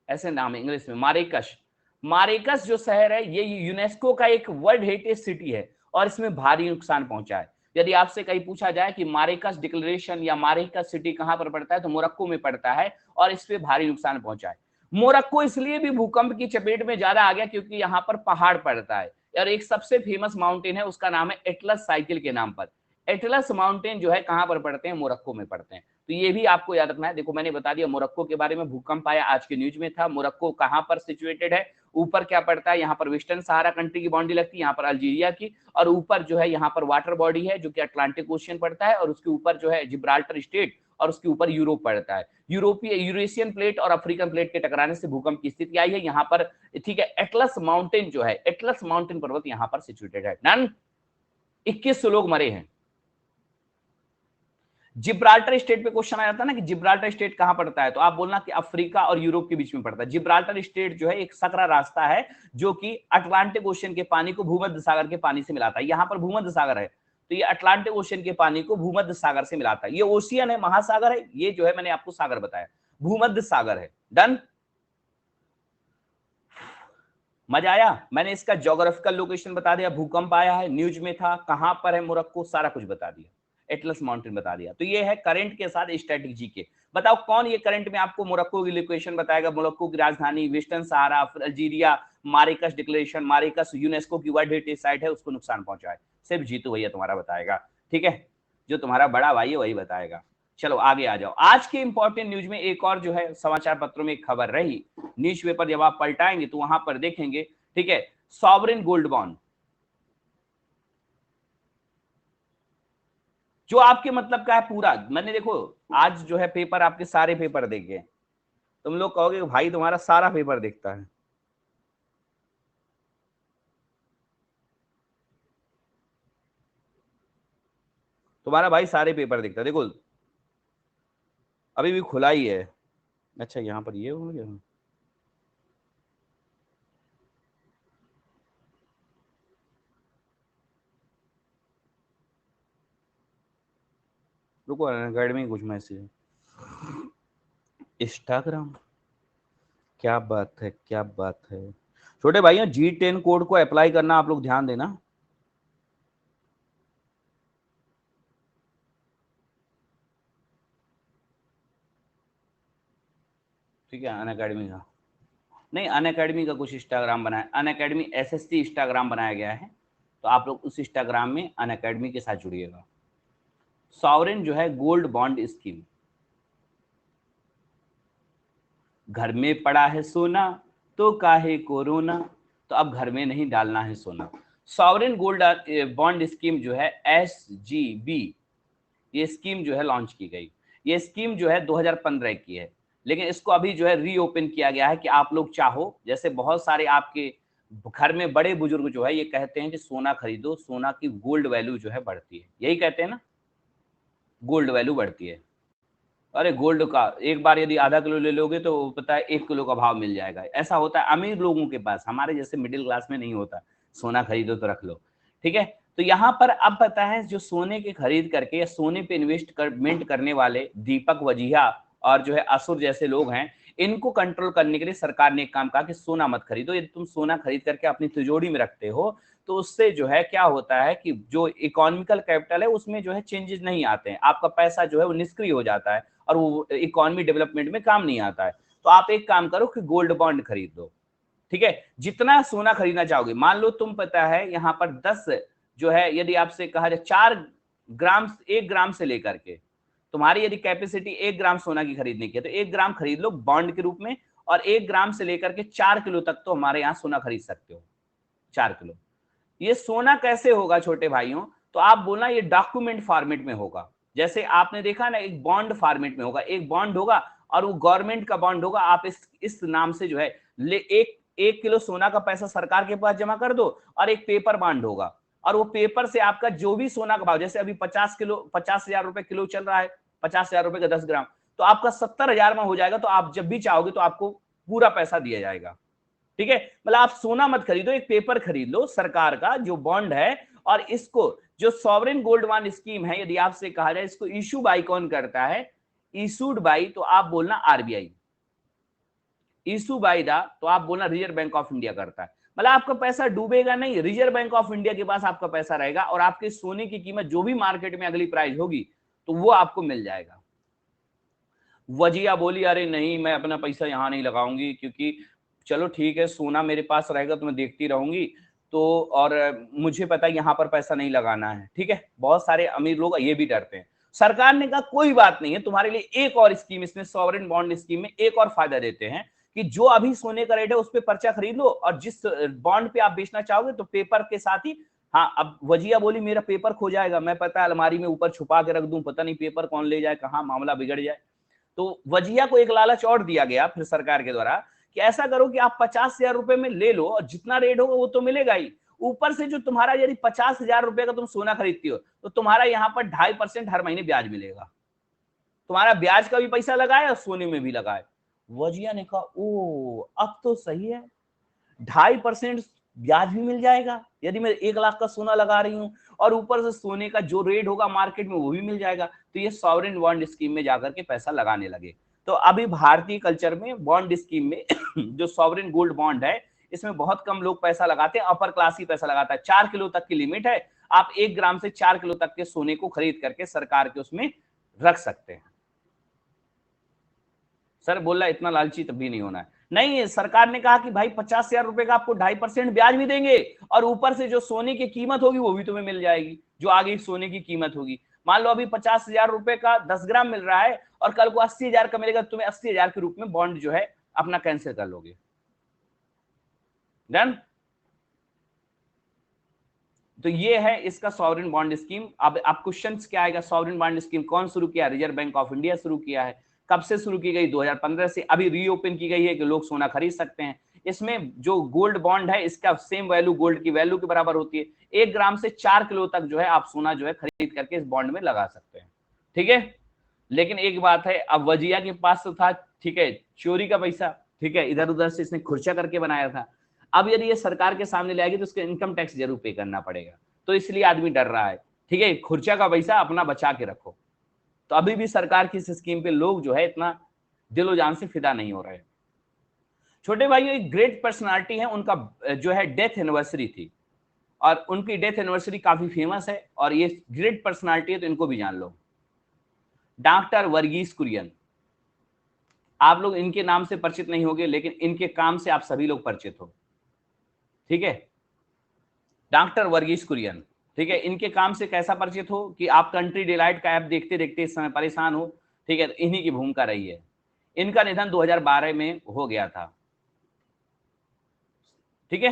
ऐसे नाम है इंग्लिश में, मारिकस। मारिकस जो शहर है ये यूनेस्को का एक वर्ल्ड हेरिटेज सिटी है और इसमें भारी नुकसान पहुंचा है। यदि आपसे कहीं पूछा जाए कि मारिकस डिक्लेरेशन या मारिकस सिटी कहां पर पड़ता है तो मोरक्को में पड़ता है और इस पे भारी नुकसान पहुंचा है। मोरक्को इसलिए भी भूकंप की चपेट में ज्यादा आ गया क्योंकि यहां पर पहाड़ पड़ता है और एक सबसे फेमस माउंटेन है उसका नाम है एटलस साइकिल के नाम पर। एटलस माउंटेन जो है कहां पर पड़ते हैं, मोरक्को में पड़ते हैं। तो ये भी आपको याद रखना है। देखो मैंने बता दिया मोरक्को के बारे में, भूकंप आया आज के न्यूज में था। मोरक्को कहां पर सिचुएटेड है, ऊपर क्या पड़ता है, यहाँ पर वेस्टर्न सहारा कंट्री की बाउंड्री लगती है, यहाँ पर अल्जीरिया की, और ऊपर जो है यहाँ पर वाटर बॉडी है जो कि अटलांटिक ओशियन पड़ता है और उसके ऊपर जो है जिब्राल्टर स्टेट और उसके ऊपर यूरोप पड़ता है। यूरोपीय यूरेशियन प्लेट और अफ्रीकन प्लेट के टकराने से भूकंप की स्थिति आई है यहाँ पर, ठीक है। एटलस माउंटेन जो है, एटलस माउंटेन पर्वत यहाँ पर सिचुएटेड है। डन। 2100 लोग मरे हैं। जिब्राल्टर स्टेट पे क्वेश्चन आ जाता है ना कि जिब्राल्टर स्टेट कहां पड़ता है तो आप बोलना कि अफ्रीका और यूरोप के बीच में पड़ता है। जिब्राल्टर स्टेट जो है एक सकरा रास्ता है जो कि अटलांटिक ओशियन के पानी को भूमध्य सागर के पानी से मिलाता है। यहां पर भूमध्य सागर है तो ये अटलांटिक ओशियन के पानी को भूमध्य सागर से मिलाता है। ये ओशियन है, महासागर है, ये जो है मैंने आपको सागर बताया, भूमध्य सागर है। डन। मजा आया, मैंने इसका ज्योग्राफिकल लोकेशन बता दिया, भूकंप आया है न्यूज में था, कहां पर है मोरक्को, सारा कुछ बता दिया, एटलस माउंटेन बता दिया। तो ये है करंट के साथ स्टैटिक जी के। बताओ कौन ये करंट में आपको मोरक्को की लोकेशन बताएगा, मोरक्को की राजधानी, वेस्टर्न सहारा, अल्जीरिया, मारिकस डिक्लेरेशन, मारिकस यूनेस्को की वर्ल्ड हेरिटेज साइट है, उसको नुकसान पहुंचा है। सिर्फ जीतू भैया तुम्हारा बताएगा, ठीक है, जो तुम्हारा बड़ा भाई है वही बताएगा। चलो आगे आ जाओ। आज के इंपॉर्टेंट न्यूज में एक और जो है समाचार पत्रों में एक खबर रही, न्यूज़पेपर जब आप पलटाएंगे तो वहां पर देखेंगे, ठीक है, सॉवरेन गोल्ड बॉन्ड, जो आपके मतलब का है पूरा। मैंने देखो आज जो है पेपर, आपके सारे पेपर देखे, तुम लोग कहोगे भाई तुम्हारा सारा पेपर देखता है। तुम्हारा भाई सारे पेपर देखता है। देखो अभी भी खुला ही है। अच्छा यहाँ पर ये हो गया, रुको अकेडमी कुछ मैसेज, इंस्टाग्राम, क्या बात है, क्या बात है। छोटे भाइयों G10 कोड को अप्लाई करना आप लोग ध्यान देना। ठीक है, अन अकेडमी का नहीं, अन अकेडमी का कुछ इंस्टाग्राम बनाया, अन अकेडमी SST इंस्टाग्राम बनाया गया है, तो आप लोग उस इंस्टाग्राम में अन अकेडमी के साथ जुड़िएगा। सॉवरेन जो है गोल्ड बॉन्ड स्कीम, घर में पड़ा है सोना तो काहे कोरोना, तो अब घर में नहीं डालना है सोना। सॉवरेन गोल्ड बॉन्ड स्कीम जो है SGB, ये स्कीम जो है लॉन्च की गई। ये स्कीम जो है 2015 की है, लेकिन इसको अभी जो है रीओपन किया गया है कि आप लोग चाहो, जैसे बहुत सारे आपके घर में बड़े बुजुर्ग जो है ये कहते हैं कि सोना खरीदो, सोना की गोल्ड वैल्यू जो है बढ़ती है, यही कहते हैं ना, गोल्ड वैल्यू बढ़ती है। अरे गोल्ड का एक बार यदि आधा किलो ले लोगे तो पता है 1 किलो का भाव मिल जाएगा। ऐसा होता है अमीर लोगों के पास, हमारे जैसे मिडिल क्लास में नहीं होता। सोना खरीदो तो रख लो, ठीक है। तो यहाँ पर अब पता है जो सोने के खरीद करके या सोने पे इन्वेस्टमेंट करने वाले दीपक वजीहा और जो है असुर जैसे लोग हैं, इनको कंट्रोल करने के लिए सरकार ने एक काम कहा कि सोना मत खरीदो। यदि तुम सोना खरीद करके अपनी तिजोरी में रखते हो तो उससे जो है क्या होता है कि जो इकोनॉमिकल कैपिटल है उसमें जो है चेंजेस नहीं आते हैं, आपका पैसा जो है वो निष्क्रिय हो जाता है और वो इकोनॉमी डेवलपमेंट में काम नहीं आता है। तो आप एक काम करो कि गोल्ड बॉन्ड खरीद दो, ठीक है। जितना सोना खरीदना चाहोगे, मान लो तुम पता है यहाँ पर 10 जो है, यदि आपसे कहा जाए 4 ग्राम, 1 ग्राम से लेकर के तुम्हारी यदि कैपेसिटी 1 ग्राम सोना की खरीदने की है तो 1 ग्राम खरीद लो बॉन्ड के रूप में, और 1 ग्राम से लेकर के 4 किलो तक तो हमारे यहाँ सोना खरीद सकते हो, 4 किलो। ये सोना कैसे होगा छोटे भाइयों, तो आप बोलना ये डॉक्यूमेंट फॉर्मेट में होगा। जैसे आपने देखा ना, एक बॉन्ड फॉर्मेट में होगा, एक बॉन्ड होगा और वो गवर्नमेंट का बॉन्ड होगा। आप इस नाम से जो है ले 1 किलो सोना का पैसा सरकार के पास जमा कर दो, और एक पेपर बॉन्ड होगा, और वो पेपर से आपका जो भी सोना का भाव, जैसे अभी 50 हजार रुपए किलो चल रहा है, 50 हजार रुपए का 10 ग्राम, तो आपका 70 हजार में हो जाएगा। तो आप जब भी चाहोगे तो आपको पूरा पैसा दिया जाएगा, ठीक है। मतलब आप सोना मत खरीदो, एक पेपर खरीद लो सरकार का जो बॉन्ड है, और इसको जो सॉवरेन गोल्ड बॉन्ड स्कीम है, यदि आपसे कहा जाए इसको इशू बाई कौन करता है, इशूड बाई, तो आप बोलना RBI। इशू बाई दा, तो आप बोलना रिजर्व बैंक ऑफ इंडिया करता है। मतलब आपका पैसा डूबेगा नहीं, रिजर्व बैंक ऑफ इंडिया के पास आपका पैसा रहेगा, और आपके सोने की कीमत जो भी मार्केट में अगली प्राइस होगी तो वो आपको मिल जाएगा। वजिया बोली अरे नहीं, मैं अपना पैसा यहां नहीं लगाऊंगी, क्योंकि चलो ठीक है सोना मेरे पास रहेगा तो मैं देखती रहूंगी, तो और मुझे पता है यहाँ पर पैसा नहीं लगाना है, ठीक है। बहुत सारे अमीर लोग ये भी डरते हैं। सरकार ने कहा कोई बात नहीं है, तुम्हारे लिए एक और स्कीम, इसमें सॉवरेन बॉन्ड स्कीम में एक और फायदा देते हैं कि जो अभी सोने का रेट है उस पर पर्चा खरीद लो, और जिस बॉन्ड पे आप बेचना चाहोगे तो पेपर के साथ ही। हाँ, अब वजिया बोली मेरा पेपर खो जाएगा, मैं पता है अलमारी में ऊपर छुपा के रख दूं, पता नहीं पेपर कौन ले जाए, कहाँ मामला बिगड़ जाए। तो वजिया को एक लालच और दिया गया फिर सरकार के द्वारा कि ऐसा करो कि आप 50 हजार रुपए में ले लो, और जितना रेट होगा वो तो मिलेगा ही, ऊपर से जो तुम्हारा यदि 50 हजार रुपए का तुम सोना खरीदती हो तो तुम्हारा यहाँ पर 2.5% हर महीने ब्याज मिलेगा। तुम्हारा ब्याज का भी पैसा लगाए और सोने में भी लगाए। वजिया ने कहा ओ अब तो सही है, 2.5% ब्याज भी मिल जाएगा यदि मैं 1 लाख का सोना लगा रही हूँ, और ऊपर से सोने का जो रेट होगा मार्केट में वो भी मिल जाएगा। तो ये सॉवरेन बॉन्ड स्कीम में जाकर के पैसा लगाने लगे। तो अभी भारतीय कल्चर में बॉन्ड स्कीम में जो सॉवरेन गोल्ड बॉन्ड है, इसमें बहुत कम लोग पैसा लगाते हैं, अपर क्लास ही पैसा लगाता है। 4 किलो तक की लिमिट है, आप 1 ग्राम से 4 किलो तक के सोने को खरीद करके सरकार के उसमें रख सकते हैं। सर बोला इतना लालची तब भी नहीं होना है। नहीं, सरकार ने कहा कि भाई 50 हजार रुपए का आपको 2.5% ब्याज भी देंगे, और ऊपर से जो सोने की कीमत होगी वो भी तुम्हें मिल जाएगी, जो आगे सोने की कीमत होगी। मान लो अभी 50 हजार रुपए का 10 ग्राम मिल रहा है, और कल को 80 हजार का मिलेगा, तुम्हें 80 हजार के रूप में बॉन्ड जो है अपना कैंसिल कर लोगे। डन। तो ये है इसका सॉवरेन बॉन्ड स्कीम। अब क्वेश्चन क्या आएगा, सॉवरेन बॉन्ड स्कीम कौन शुरू किया, रिजर्व बैंक ऑफ इंडिया शुरू किया है। कब से शुरू की गई, 2015 से। अभी रीओपन की गई है कि लोग सोना खरीद सकते हैं। इसमें जो गोल्ड बॉन्ड है इसका सेम वैल्यू गोल्ड की वैल्यू के बराबर होती है। 1 ग्राम से 4 किलो तक जो है आप सोना जो है खरीद करके इस बॉन्ड में लगा सकते हैं, ठीक है। लेकिन एक बात है, अब वजिया के पास तो था, ठीक है, चोरी का पैसा, ठीक है, इधर उधर से इसने खुर्चा करके बनाया था। अब यदि ये सरकार के सामने ले आएगी तो उसको इनकम टैक्स जरूर पे करना पड़ेगा, तो इसलिए आदमी डर रहा है, ठीक है। खुर्चा का पैसा अपना बचा के रखो। तो अभी भी सरकार की इस स्कीम पे लोग जो है इतना दिलो जान से फिदा नहीं हो रहे। छोटे भाइयों, एक ग्रेट पर्सनालिटी है, उनका जो है डेथ एनिवर्सरी थी, और उनकी डेथ एनिवर्सरी काफी फेमस है, और ये ग्रेट पर्सनालिटी है तो इनको भी जान लो। डॉक्टर वर्गीस कुरियन। आप लोग इनके नाम से परिचित नहीं होंगे, लेकिन इनके काम से आप सभी लोग परिचित हो, ठीक है। डॉक्टर वर्गीस कुरियन, ठीक है। इनके काम से कैसा परिचित हो कि आप कंट्री डिलाइट का ऐप देखते देखते इस समय परेशान हो, ठीक है, इन्हीं की भूमिका रही है। इनका निधन 2012 में हो गया था, ठीक है।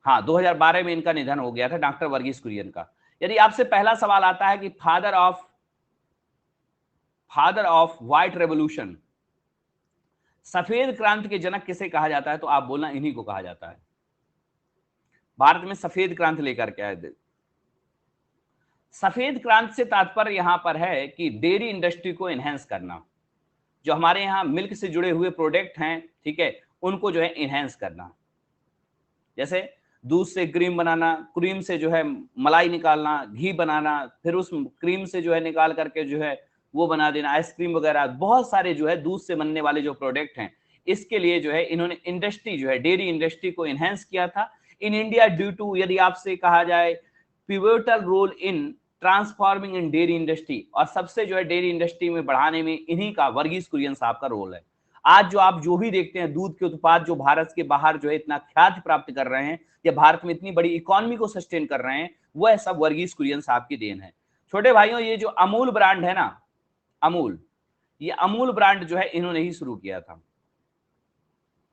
हाँ, 2012 में इनका निधन हो गया था, डॉक्टर वर्गीस कुरियन का। यदि आपसे पहला सवाल आता है कि फादर ऑफ व्हाइट रेवोल्यूशन, सफेद क्रांति के जनक किसे कहा जाता है, तो आप बोलना इन्हीं को कहा जाता है। भारत में सफेद क्रांति लेकर के आए। सफेद क्रांति से तात्पर्य यहां पर है कि डेयरी इंडस्ट्री को एनहेंस करना, जो हमारे यहाँ मिल्क से जुड़े हुए प्रोडक्ट हैं, ठीक है, उनको जो है एनहेंस करना। जैसे दूध से क्रीम बनाना, क्रीम से जो है मलाई निकालना, घी बनाना, फिर उस क्रीम से जो है निकाल करके जो है वो बना देना, आइसक्रीम वगैरह, बहुत सारे जो है दूध से बनने वाले जो प्रोडक्ट हैं, इसके लिए जो है इन्होंने इंडस्ट्री जो है डेयरी इंडस्ट्री को एनहेंस किया था इन इंडिया ड्यू टू, यदि आपसे कहा जाए, pivotal role in transforming in dairy industry, और सबसे जो है डेयरी इंडस्ट्री में बढ़ाने में इन्हीं का, वर्गीस कुरियन साहब का रोल है। आज जो आप जो भी देखते हैं दूध के उत्पाद जो भारत के बाहर जो है इतना ख्याति प्राप्त कर रहे हैं या भारत में इतनी बड़ी इकोनॉमी को सस्टेन कर रहे हैं, वह सब वर्गीस कुरियन साहब की देन है। छोटे भाइयों, ये जो अमूल ब्रांड है ना, अमूल, ये अमूल ब्रांड जो है इन्होंने ही शुरू किया था।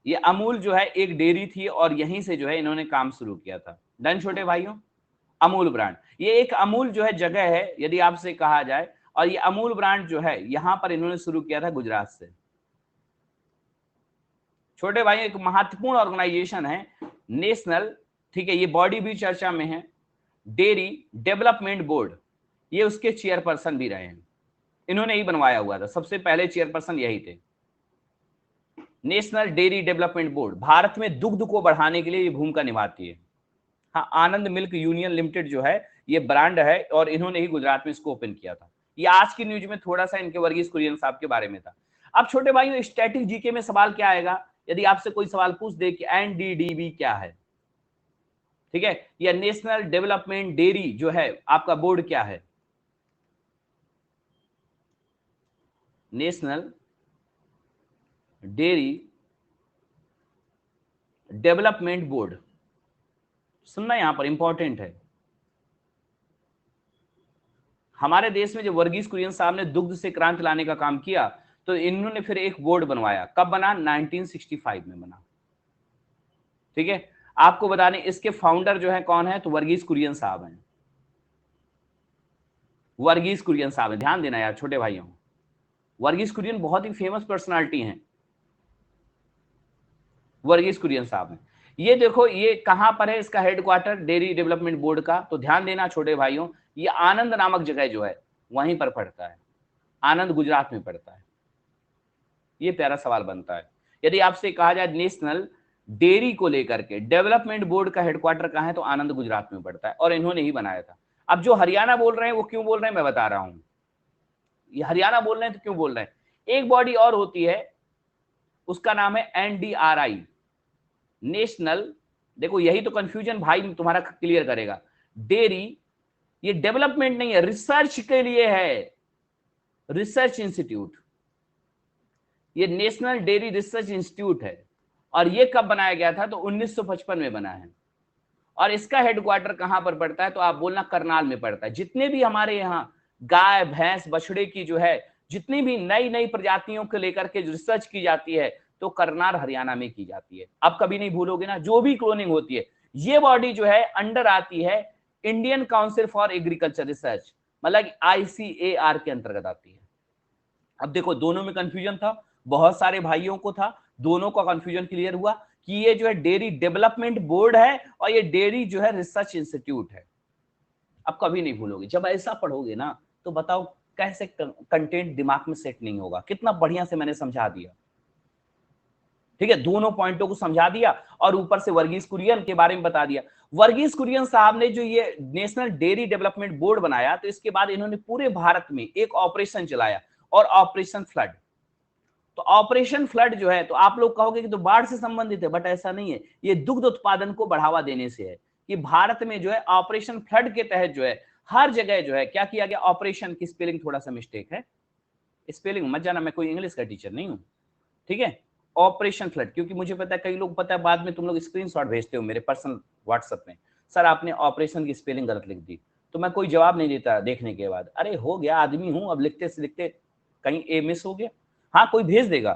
ये अमूल जो है एक डेयरी थी और यहीं से जो है इन्होंने काम शुरू किया था। डन छोटे भाइयों, अमूल ब्रांड, ये एक अमूल जो है जगह है यदि आपसे कहा जाए, और ये अमूल ब्रांड जो है यहां पर इन्होंने शुरू किया था गुजरात से। छोटे भाई, एक महत्वपूर्ण ऑर्गेनाइजेशन है नेशनल, ठीक है, ये बॉडी भी चर्चा में है, डेयरी डेवलपमेंट बोर्ड, ये उसके चेयरपर्सन भी रहे हैं, इन्होंने ही बनवाया हुआ था, सबसे पहले चेयरपर्सन यही थे। National dairy development board Bharat में दुग्ध को बढ़ाने के लिए ये भूमिका निभाती है। हाँ, आनंद मिल्क यूनियन लिमिटेड जो है ये ब्रांड है और इन्होंने ही गुजरात में इसको ओपन किया था। ये आज की न्यूज में थोड़ा सा इनके वर्गीस कुरियन साहब के बारे में था। अब छोटे भाइयों, स्टैटिक जीके में सवाल क्या आएगा, यदि आपसे कोई सवाल पूछ दे कि एनडीडीबी क्या है, ठीक है, या नेशनल डेवलपमेंट डेयरी जो है आपका बोर्ड क्या है, नेशनल डेयरी डेवलपमेंट बोर्ड, सुनना यहां पर इंपॉर्टेंट है। हमारे देश में जब वर्गीस कुरियन साहब ने दुग्ध से क्रांति लाने का काम किया तो इन्होंने फिर एक बोर्ड बनवाया। कब बना? 1965 में बना। ठीक है, आपको बता दें इसके फाउंडर जो है कौन है, तो वर्गीस कुरियन साहब हैं। वर्गीस कुरियन साहब हैं, ध्यान देना यार छोटे भाइयों, वर्गीस कुरियन बहुत ही फेमस पर्सनालिटी हैं, वर्गीस कुरियन साहब हैं। ये देखो ये कहां पर है इसका हेडक्वार्टर डेयरी डेवलपमेंट बोर्ड का, तो ध्यान देना छोटे भाइयों, ये आनंद नामक जगह जो है वहीं पर पड़ता है, आनंद गुजरात में पड़ता है। ये प्यारा सवाल बनता है, यदि आपसे कहा जाए नेशनल डेयरी को लेकर के डेवलपमेंट बोर्ड का हेडक्वार्टर कहां है, तो आनंद गुजरात में पड़ता है और इन्होंने ही बनाया था। अब जो हरियाणा बोल रहे हैं वो क्यों बोल रहे हैं मैं बता रहा हूं, ये हरियाणा बोल रहे हैं तो क्यों बोल रहे हैं। एक बॉडी और होती है उसका नाम है एनडीआरआई, नेशनल, देखो यही तो कंफ्यूजन भाई तुम्हारा क्लियर करेगा। डेयरी ये डेवलपमेंट नहीं है, रिसर्च के लिए है, रिसर्च इंस्टीट्यूट, ये नेशनल डेयरी रिसर्च इंस्टीट्यूट है। और ये कब बनाया गया था, तो 1955 में बना है। और इसका हेडक्वार्टर कहां पर पड़ता है, तो आप बोलना करनाल में पड़ता है। जितने भी हमारे यहाँ गाय भैंस बछड़े की जो है जितनी भी नई नई प्रजातियों को लेकर के रिसर्च की जाती है तो करनाल हरियाणा में की जाती है। अब कभी नहीं भूलोगे ना, जो भी क्लोनिंग होती है ये बॉडी जो है अंडर आती है Indian council for agriculture research, मतलब ICAR के अंतर्गत आती है। अब देखो दोनों में कंफ्यूजन था, बहुत सारे भाइयों को था, दोनों का कंफ्यूजन क्लियर हुआ कि ये जो है डेयरी डेवलपमेंट बोर्ड है और ये डेयरी जो है रिसर्च इंस्टीट्यूट है। अब कभी नहीं भूलोगे, जब ऐसा पढ़ोगे ना तो बताओ कैसे कंटेंट दिमाग में सेट नहीं होगा। कितना बढ़िया से मैंने समझा दिया, ठीक है, दोनों पॉइंटों को समझा दिया और ऊपर से वर्गीस कुरियन के बारे में बता दिया। वर्गीस कुरियन साहब ने जो ये नेशनल डेयरी डेवलपमेंट बोर्ड बनाया तो इसके बाद इन्होंने पूरे भारत में एक ऑपरेशन चलाया और ऑपरेशन फ्लड। तो ऑपरेशन फ्लड जो है, तो आप लोग कहोगे कि तो बाढ़ से संबंधित है, बट ऐसा नहीं है, ये दुग्ध उत्पादन को बढ़ावा देने से है कि भारत में जो है ऑपरेशन फ्लड के तहत जो है हर जगह जो है क्या किया गया। ऑपरेशन की स्पेलिंग थोड़ा सा मिस्टेक है, स्पेलिंग मत जाना, मैं कोई इंग्लिश का टीचर नहीं हूं, ठीक है। ऑपरेशन फ्लड, क्योंकि मुझे पता है कई लोग पता है बाद में तुम लोग स्क्रीनशॉट भेजते हो मेरे पर्सनल व्हाट्सएप में, सर आपने ऑपरेशन की स्पेलिंग गलत लिख दी, तो मैं कोई जवाब नहीं देता देखने के बाद, अरे हो गया आदमी हूं, अब लिखते से लिखते कहीं ए मिस हो गया, हाँ कोई भेज देगा,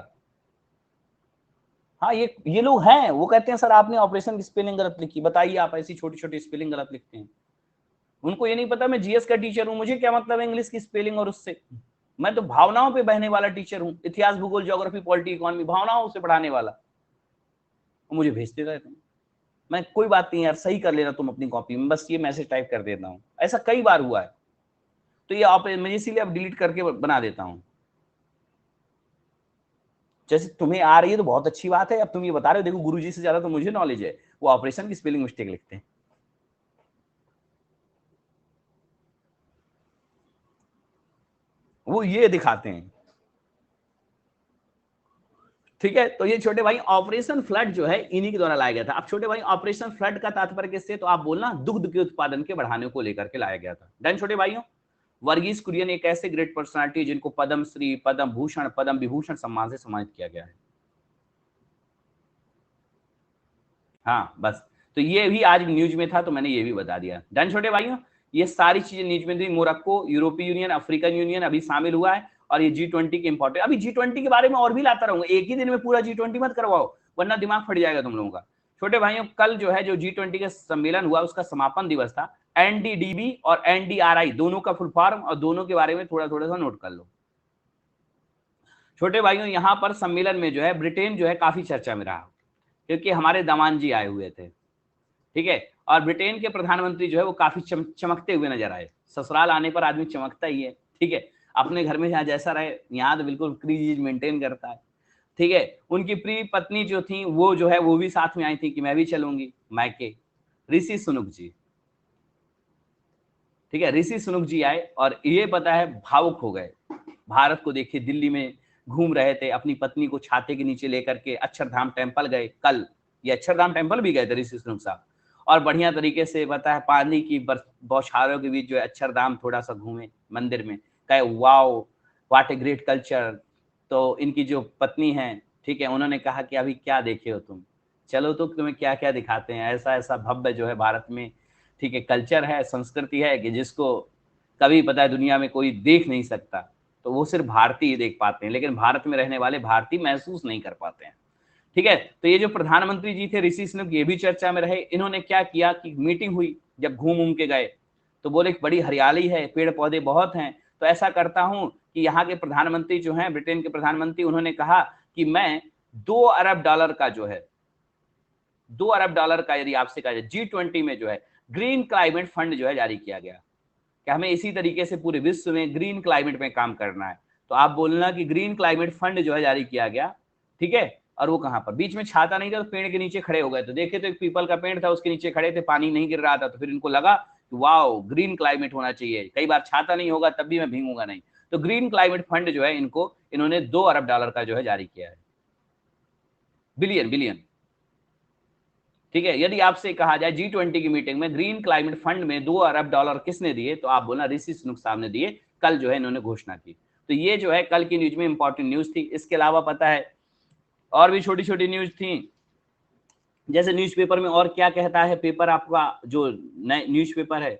हाँ, ये लोग हैं, वो कहते हैं सर आपने ऑपरेशन की स्पेलिंग गलत लिखी, बताइए आप ऐसी छोटी छोटी स्पेलिंग गलत लिखते हैं। उनको ये नहीं पता मैं जीएस का टीचर हूं, मुझे क्या मतलब है इंग्लिश की स्पेलिंग और उससे। मैं तो भावनाओं पे बहने वाला टीचर हूँ, इतिहास, भूगोल, ज्योग्राफी, पॉलिटी, इकोनॉमी, भावनाओं से पढ़ाने वाला। मुझे भेजते रहे तुम, मैं कोई बात नहीं यार, सही कर लेना तुम अपनी कॉपी में, बस ये मैसेज टाइप कर देता हूँ। ऐसा कई बार हुआ है, तो ये आप मैं इसीलिए अब डिलीट करके बना देता हूँ। जैसे तुम्हें आ रही है तो बहुत अच्छी बात है, अब तुम ये बता रहे हो, देखो गुरुजी से ज्यादा तो मुझे नॉलेज है, वो ऑपरेशन की स्पेलिंग मिस्टेक लिखते हैं। वो ये दिखाते हैं। ठीक है, तो ये छोटे भाई ऑपरेशन फ्लड जो है इन्हीं के द्वारा लाया गया था। अब छोटे भाई ऑपरेशन फ्लड का तात्पर्य किससे, तो आप बोलना दुग्ध के उत्पादन के बढ़ाने को लेकर के लाया गया था। डन छोटे भाइयों। वर्गीज कुरियन एक ऐसे ग्रेट पर्सनालिटी जिनको पद्म श्री, पद्म भूषण, पद्म विभूषण सम्मान से सम्मानित किया गया है। हाँ बस, तो ये भी आज न्यूज में था तो मैंने ये भी बता दिया। डन छोटे भाइयों, ये सारी चीजें न्यूज में थी। मोरक्को, यूरोपीय यूनियन, अफ्रीकन यूनियन अभी शामिल हुआ है, और ये G20 के इंपॉर्टेंट। अभी G20 के बारे में और भी लाता रहूंगा, एक ही दिन में पूरा G20 मत करवाओ, वरना दिमाग फट जाएगा तुम लोगों का। छोटे भाइयों, कल जो है जो G20 का सम्मेलन हुआ उसका समापन दिवस था। NDDB और NDRI दोनों का फुल फॉर्म, और दोनों के बारे में थोड़ा थोड़ा सा नोट कर लो। छोटे भाइयों, यहाँ पर सम्मेलन में जो है ब्रिटेन जो है काफी चर्चा में रहा, क्योंकि हमारे दामान जी आए हुए थे। ठीक है, और ब्रिटेन के प्रधानमंत्री जो है वो काफी चमकते हुए नजर आए। ससुराल आने पर आदमी चमकता ही है। ठीक है, अपने घर में यहाँ जैसा रहे, यहाँ तो बिल्कुल क्रीज मेंटेन करता है। ठीक है, उनकी प्रिय पत्नी जो थी वो जो है वो भी साथ में आई थी कि मैं भी चलूंगी मायके, ऋषि सुनक जी। ठीक है, ऋषि सुनक जी आए और ये पता है भावुक हो गए। भारत को देखिए, दिल्ली में घूम रहे थे, अपनी पत्नी को छाते के नीचे लेकर के अक्षरधाम टेम्पल गए। कल ये अक्षरधाम टेम्पल भी गए थे ऋषि सुनक साहब, और बढ़िया तरीके से पता है पानी की बौछारों के बीच जो है अक्षरधाम थोड़ा सा घूमे मंदिर में, कहे wow what a great culture. तो इनकी जो पत्नी है, ठीक है, उन्होंने कहा कि अभी क्या देखे हो तुम, चलो तो तुम्हें क्या क्या दिखाते हैं, ऐसा ऐसा भव्य जो है भारत में, ठीक है, कल्चर है, संस्कृति है कि जिसको कभी पता है दुनिया में कोई देख नहीं सकता। तो वो सिर्फ भारतीय देख पाते हैं, लेकिन भारत में रहने वाले भारतीय महसूस नहीं कर पाते हैं। ठीक है, तो ये जो प्रधानमंत्री जी थे ऋषि सुनक, ये भी चर्चा में रहे। इन्होंने क्या किया कि मीटिंग हुई, जब घूम के गए तो बोले बड़ी हरियाली है, पेड़ पौधे बहुत हैं, तो ऐसा करता हूं कि यहाँ के प्रधानमंत्री जो हैं, ब्रिटेन के प्रधानमंत्री, उन्होंने कहा कि मैं $2 अरब का जो है, $2 अरब का यदि आपसे कहा जाए, G20 में जो है ग्रीन क्लाइमेट फंड जो है जारी किया गया कि हमें इसी तरीके से पूरे विश्व में ग्रीन क्लाइमेट में काम करना है। तो आप बोलना कि ग्रीन क्लाइमेट फंड जो है जारी किया गया। ठीक है, और वो कहां पर, बीच में छाता नहीं था तो पेड़ के नीचे खड़े हो गए, तो देखे तो एक पीपल का पेड़ था, उसके नीचे खड़े थे, पानी नहीं गिर रहा था, तो फिर इनको लगा कि वाओ ग्रीन क्लाइमेट होना चाहिए, कई बार छाता नहीं होगा तब भी मैं भीगूंगा नहीं। तो ग्रीन क्लाइमेट फंड जो है इनको इन्होंने $2 अरब का जो है जारी किया है, बिलियन बिलियन। ठीक है, यदि आपसे कहा जाए G20 की मीटिंग में ग्रीन क्लाइमेट फंड में $2 अरब किसने दिए, तो आप बोलना ऋषि सुनक साहब ने दिए, कल जो है इन्होंने घोषणा की। तो ये जो है कल की न्यूज में इंपॉर्टेंट न्यूज थी। इसके अलावा पता है और भी छोटी छोटी न्यूज थी, जैसे न्यूज़पेपर में और क्या कहता है पेपर, आपका जो न्यूज़पेपर है,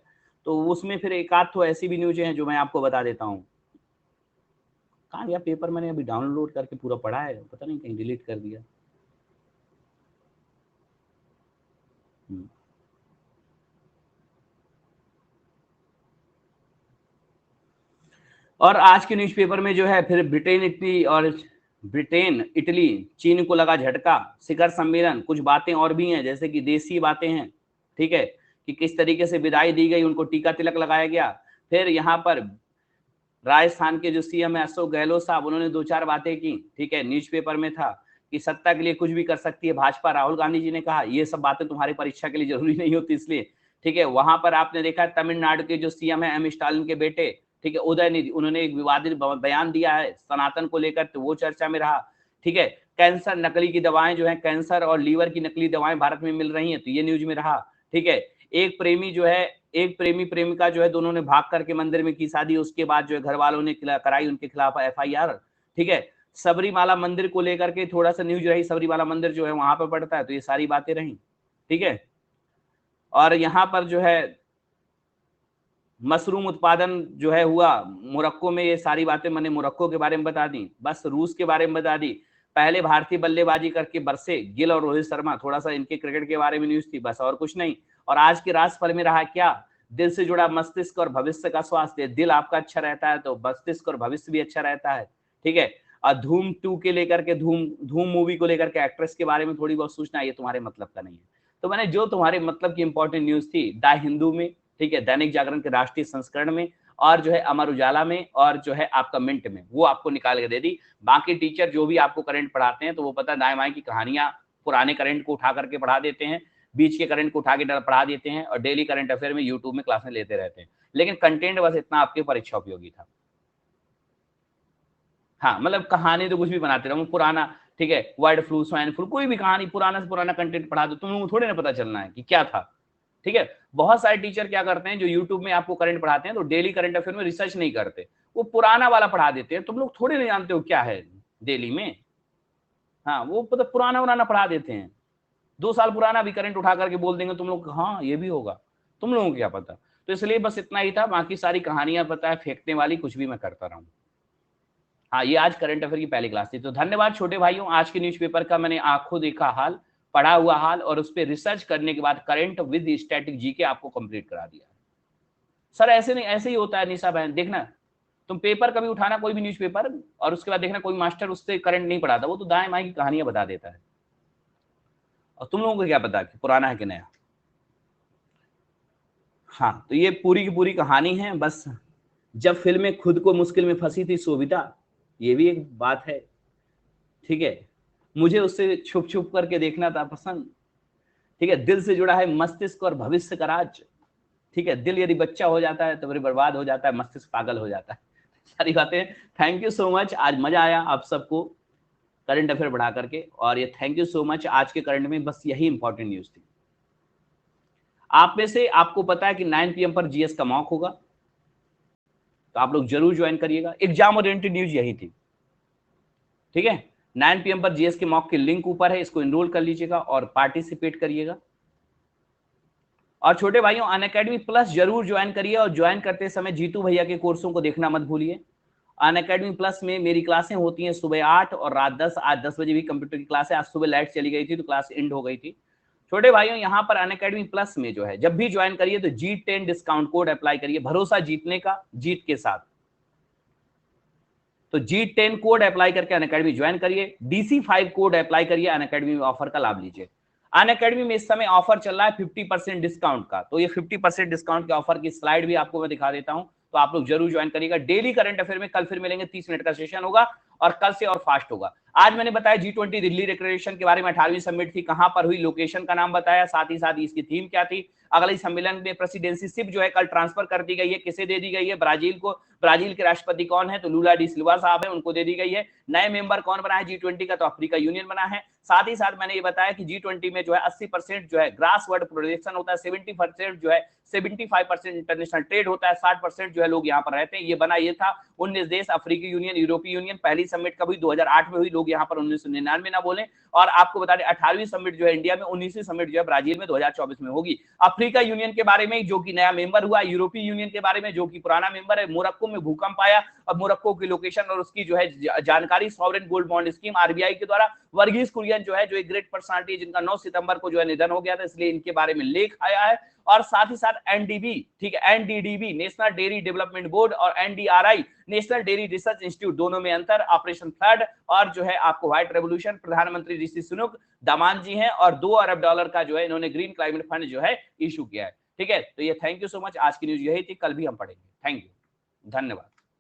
तो उसमें फिर एक आध तो ऐसी भी न्यूज हैं जो मैं आपको बता देता हूँ। कहाँ गया पेपर, मैंने अभी डाउनलोड करके पूरा पढ़ा है, पता नहीं कहीं डिलीट कर दिया। और आज के न्यूज़पेपर में जो है फिर ब्रिटेन इटली चीन को लगा झटका, शिखर सम्मेलन, कुछ बातें और भी हैं जैसे कि देसी बातें हैं। ठीक है, कि किस तरीके से विदाई दी गई, उनको टीका तिलक लगाया गया। फिर यहाँ पर राजस्थान के जो सीएम है अशोक गहलोत साहब, उन्होंने दो चार बातें की। ठीक है, न्यूज़पेपर में था कि सत्ता के लिए कुछ भी कर सकती है भाजपा। राहुल गांधी जी ने कहा ये सब बातें तुम्हारी परीक्षा के लिए जरूरी नहीं होती, इसलिए। ठीक है, वहां पर आपने देखा तमिलनाडु के जो सीएम है M. स्टालिन के बेटे, ठीक है, उदयनिधि, उन्होंने एक विवादित बयान दिया है सनातन को लेकर, तो वो चर्चा में रहा। ठीक है, कैंसर नकली की दवाएं जो है, कैंसर और लीवर की नकली दवाएं भारत में मिल रही हैं, तो ये न्यूज में रहा। ठीक है, एक प्रेमी जो है, एक प्रेमी प्रेमिका जो है, दोनों ने भाग करके मंदिर में की शादी, उसके बाद जो है घर वालों ने कराई उनके खिलाफ FIR। ठीक है, सबरीमाला मंदिर को लेकर के थोड़ा सा न्यूज रही, सबरीमाला मंदिर जो है वहां पर पड़ता है, तो ये सारी बातें रही। ठीक है, और यहाँ पर जो है मशरूम उत्पादन जो है हुआ मोरक्को में, ये सारी बातें मैंने मोरक्को के बारे में बता दी। बस रूस के बारे में बता दी, पहले भारतीय बल्लेबाजी करके बरसे गिल और रोहित शर्मा, थोड़ा सा इनके क्रिकेट के बारे में न्यूज थी, बस और कुछ नहीं। और आज के राशि में रहा क्या, दिल से जुड़ा मस्तिष्क और भविष्य का स्वास्थ्य। दिल आपका अच्छा रहता है तो मस्तिष्क और भविष्य भी अच्छा रहता है, ठीक है। और धूम 2 के लेकर के धूम मूवी को लेकर के एक्ट्रेस के बारे में थोड़ी बहुत सूचना, ये तुम्हारे मतलब का नहीं है। तो मैंने जो तुम्हारे मतलब की इंपॉर्टेंट न्यूज थी द हिंदू में, ठीक है, दैनिक जागरण के राष्ट्रीय संस्करण में, और जो है अमर उजाला में, और जो है आपका मिंट में, वो आपको निकाल के दे दी। बाकी टीचर जो भी आपको करंट पढ़ाते हैं तो वो पता दाएं बाएं की कहानियां, पुराने करंट को उठा करके पढ़ा देते हैं, बीच के करंट को उठा के पढ़ा देते हैं, और डेली करंट अफेयर में यूट्यूब में क्लासें लेते रहते हैं। लेकिन कंटेंट बस इतना आपके परीक्षा उपयोगी था। हाँ, मतलब कहानी तो कुछ भी बनाते रहो, पुराना, ठीक है, बर्ड फ्लू, स्वाइन फ्लू, कोई भी कहानी पुराना से पुराना कंटेंट पढ़ा दो, तुम लोगों को थोड़े ना पता चलना है कि क्या था, ठीक है। बहुत सारे टीचर क्या करते हैं, जो यूट्यूब में आपको करंट पढ़ाते हैं तो डेली करंट अफेयर में रिसर्च नहीं करते, वो पुराना वाला पढ़ा देते हैं। तुम लोग थोड़े नहीं जानते हो क्या है डेली में। हाँ, वो पता पुराना पढ़ा देते हैं, 2 साल पुराना भी करंट उठा करके बोल देंगे तुम लोग, हाँ ये भी होगा, तुम लोगों को क्या पता। तो इसलिए बस इतना ही था, बाकी सारी कहानियां पता है फेंकने वाली, कुछ भी मैं करता रहूं। हाँ, ये आज करंट अफेयर की पहली क्लास थी। तो धन्यवाद छोटे भाइयों, आज के न्यूज़पेपर का मैंने आंखों देखा हाल, पढ़ा हुआ हाल, और उस पर रिसर्च करने के बाद करंट विद स्टैटिक जीके आपको कंप्लीट करा दिया। सर ऐसे नहीं, ऐसे ही होता है निशा बहन, देखना तुम पेपर कभी उठाना कोई भी न्यूज़पेपर, और उसके बाद देखना कोई मास्टर उससे करंट नहीं पढ़ाता, वो तो दाएं बाएं की कहानियां बता देता है, और तुम लोगों को क्या पता कि पुराना है कि नया। हाँ, तो ये पूरी की पूरी कहानी है। बस जब फिल्में खुद को मुश्किल में फंसी थी सोविता, ये भी एक बात है, ठीक है, मुझे उससे छुप छुप करके देखना था पसंद, ठीक है। दिल से जुड़ा है मस्तिष्क और भविष्य का राज, ठीक है। दिल यदि बच्चा हो जाता है तो फिर बर्बाद हो जाता है, मस्तिष्क पागल हो जाता है, सारी बातें। थैंक यू सो मच, आज मजा आया आप सबको करंट अफेयर बढ़ा करके, और ये थैंक यू सो मच। आज के करंट में बस यही इंपॉर्टेंट न्यूज थी। आप में से आपको पता है कि 9 PM पर जीएस का मॉक होगा, तो आप लोग जरूर ज्वाइन करिएगा। एग्जाम ओरिएंटेड न्यूज यही थी, ठीक है। 9 PM पर जीएस के मॉक की लिंक ऊपर है, इसको इनरोल कर लीजिएगा और पार्टिसिपेट करिएगा। और छोटे भाइयों, अनअकैडमी प्लस जरूर ज्वाइन करिए, और ज्वाइन करते समय जीतू भैया के कोर्सों को देखना मत भूलिए। अनअकैडमी प्लस में मेरी क्लासें होती हैं सुबह 8 और रात 10। आज 10 बजे भी कंप्यूटर की क्लास है, आज सुबह लाइट चली गई थी तो क्लास एंड हो गई थी। छोटे भाइयों, यहाँ पर अनअकैडमी प्लस में जो है, जब भी ज्वाइन करिए तो G10 डिस्काउंट कोड अप्लाई करिए, भरोसा जीतने का, जीत के साथ। तो G10 कोड अप्लाई करके अनअकैडमी ज्वाइन करिए, DC5 कोड अप्लाई करिए, अनअकैडमी में ऑफर का लाभ लीजिए। अनअकैडमी में इस समय ऑफर चल रहा है 50% डिस्काउंट का, तो ये 50% डिस्काउंट के ऑफर की स्लाइड भी आपको मैं दिखा देता हूं, तो आप लोग जरूर ज्वाइन करिएगा। डेली करंट अफेयर में कल फिर मिलेंगे, 30 मिनट का सेशन होगा, और कल से और फास्ट होगा। आज मैंने बताया G20 दिल्ली डिक्लेरेशन के बारे में, 18वीं समिट थी, कहां पर हुई, लोकेशन का नाम बताया, साथ ही साथ इसकी थीम क्या थी। अगले सम्मेलन में प्रेसिडेंसीशिप जो है कल ट्रांसफर कर दी गई है, किसे दे दी गई है, ब्राजील को। ब्राजील के राष्ट्रपति कौन है, तो लूला डी सिल्वा साहब है, उनको दे दी गई है। नए मेंबर कौन बना है G20 का, तो अफ्रीका यूनियन बना है। साथ ही साथ मैंने ये बताया कि G20 में जो है 80% जो है ग्रास वर्ड प्रोडक्शन होता है, 70% जो है 75% इंटरनेशनल ट्रेड होता है, 60% जो है लोग यहाँ पर रहते हैं। ये बना ये था 19 देश, अफ्रीकी यूनियन, यूरोपीय यूनियन। पहली समिट कब हुई, 2008 में हुई, लोग यहाँ पर 1999 ना बोले। और आपको बता दें 18वीं समिट जो है इंडिया में, 19वीं समिट जो है ब्राजील में 2024 में होगी। अफ्रीका यूनियन के बारे में जो कि नया मेंबर हुआ, यूरोपीय यूनियन के बारे में जो कि पुराना मेंबर है, मोरक्को में भूकंप आया, अब मोरक्को की लोकेशन और उसकी जो है जानकारी, sovereign gold bond scheme RBI के द्वारा। वर्गीस कुरियन जो है, जो एक ग्रेट पर्सनालिटी, जिनका 9 सितंबर को जो है निधन हो गया था, इसलिए इनके बारे में लेख आया है। और साथ ही साथ एनडीबी, ठीक है, NDDB national dairy development board, और NDRI national dairy research institute, दोनों में अंतर, ऑपरेशन फ्लड, और जो है आपको व्हाइट रेवोल्यूशन। प्रधानमंत्री ऋषि सुनक दामान जी हैं, और $2 अरब का जो है इन्होंने ग्रीन क्लाइमेट फंड जो है इशू किया है, ठीक है। तो ये थैंक यू सो मच, आज की न्यूज यही थी, कल भी हम पढ़ेंगे। थैंक यू, धन्यवाद।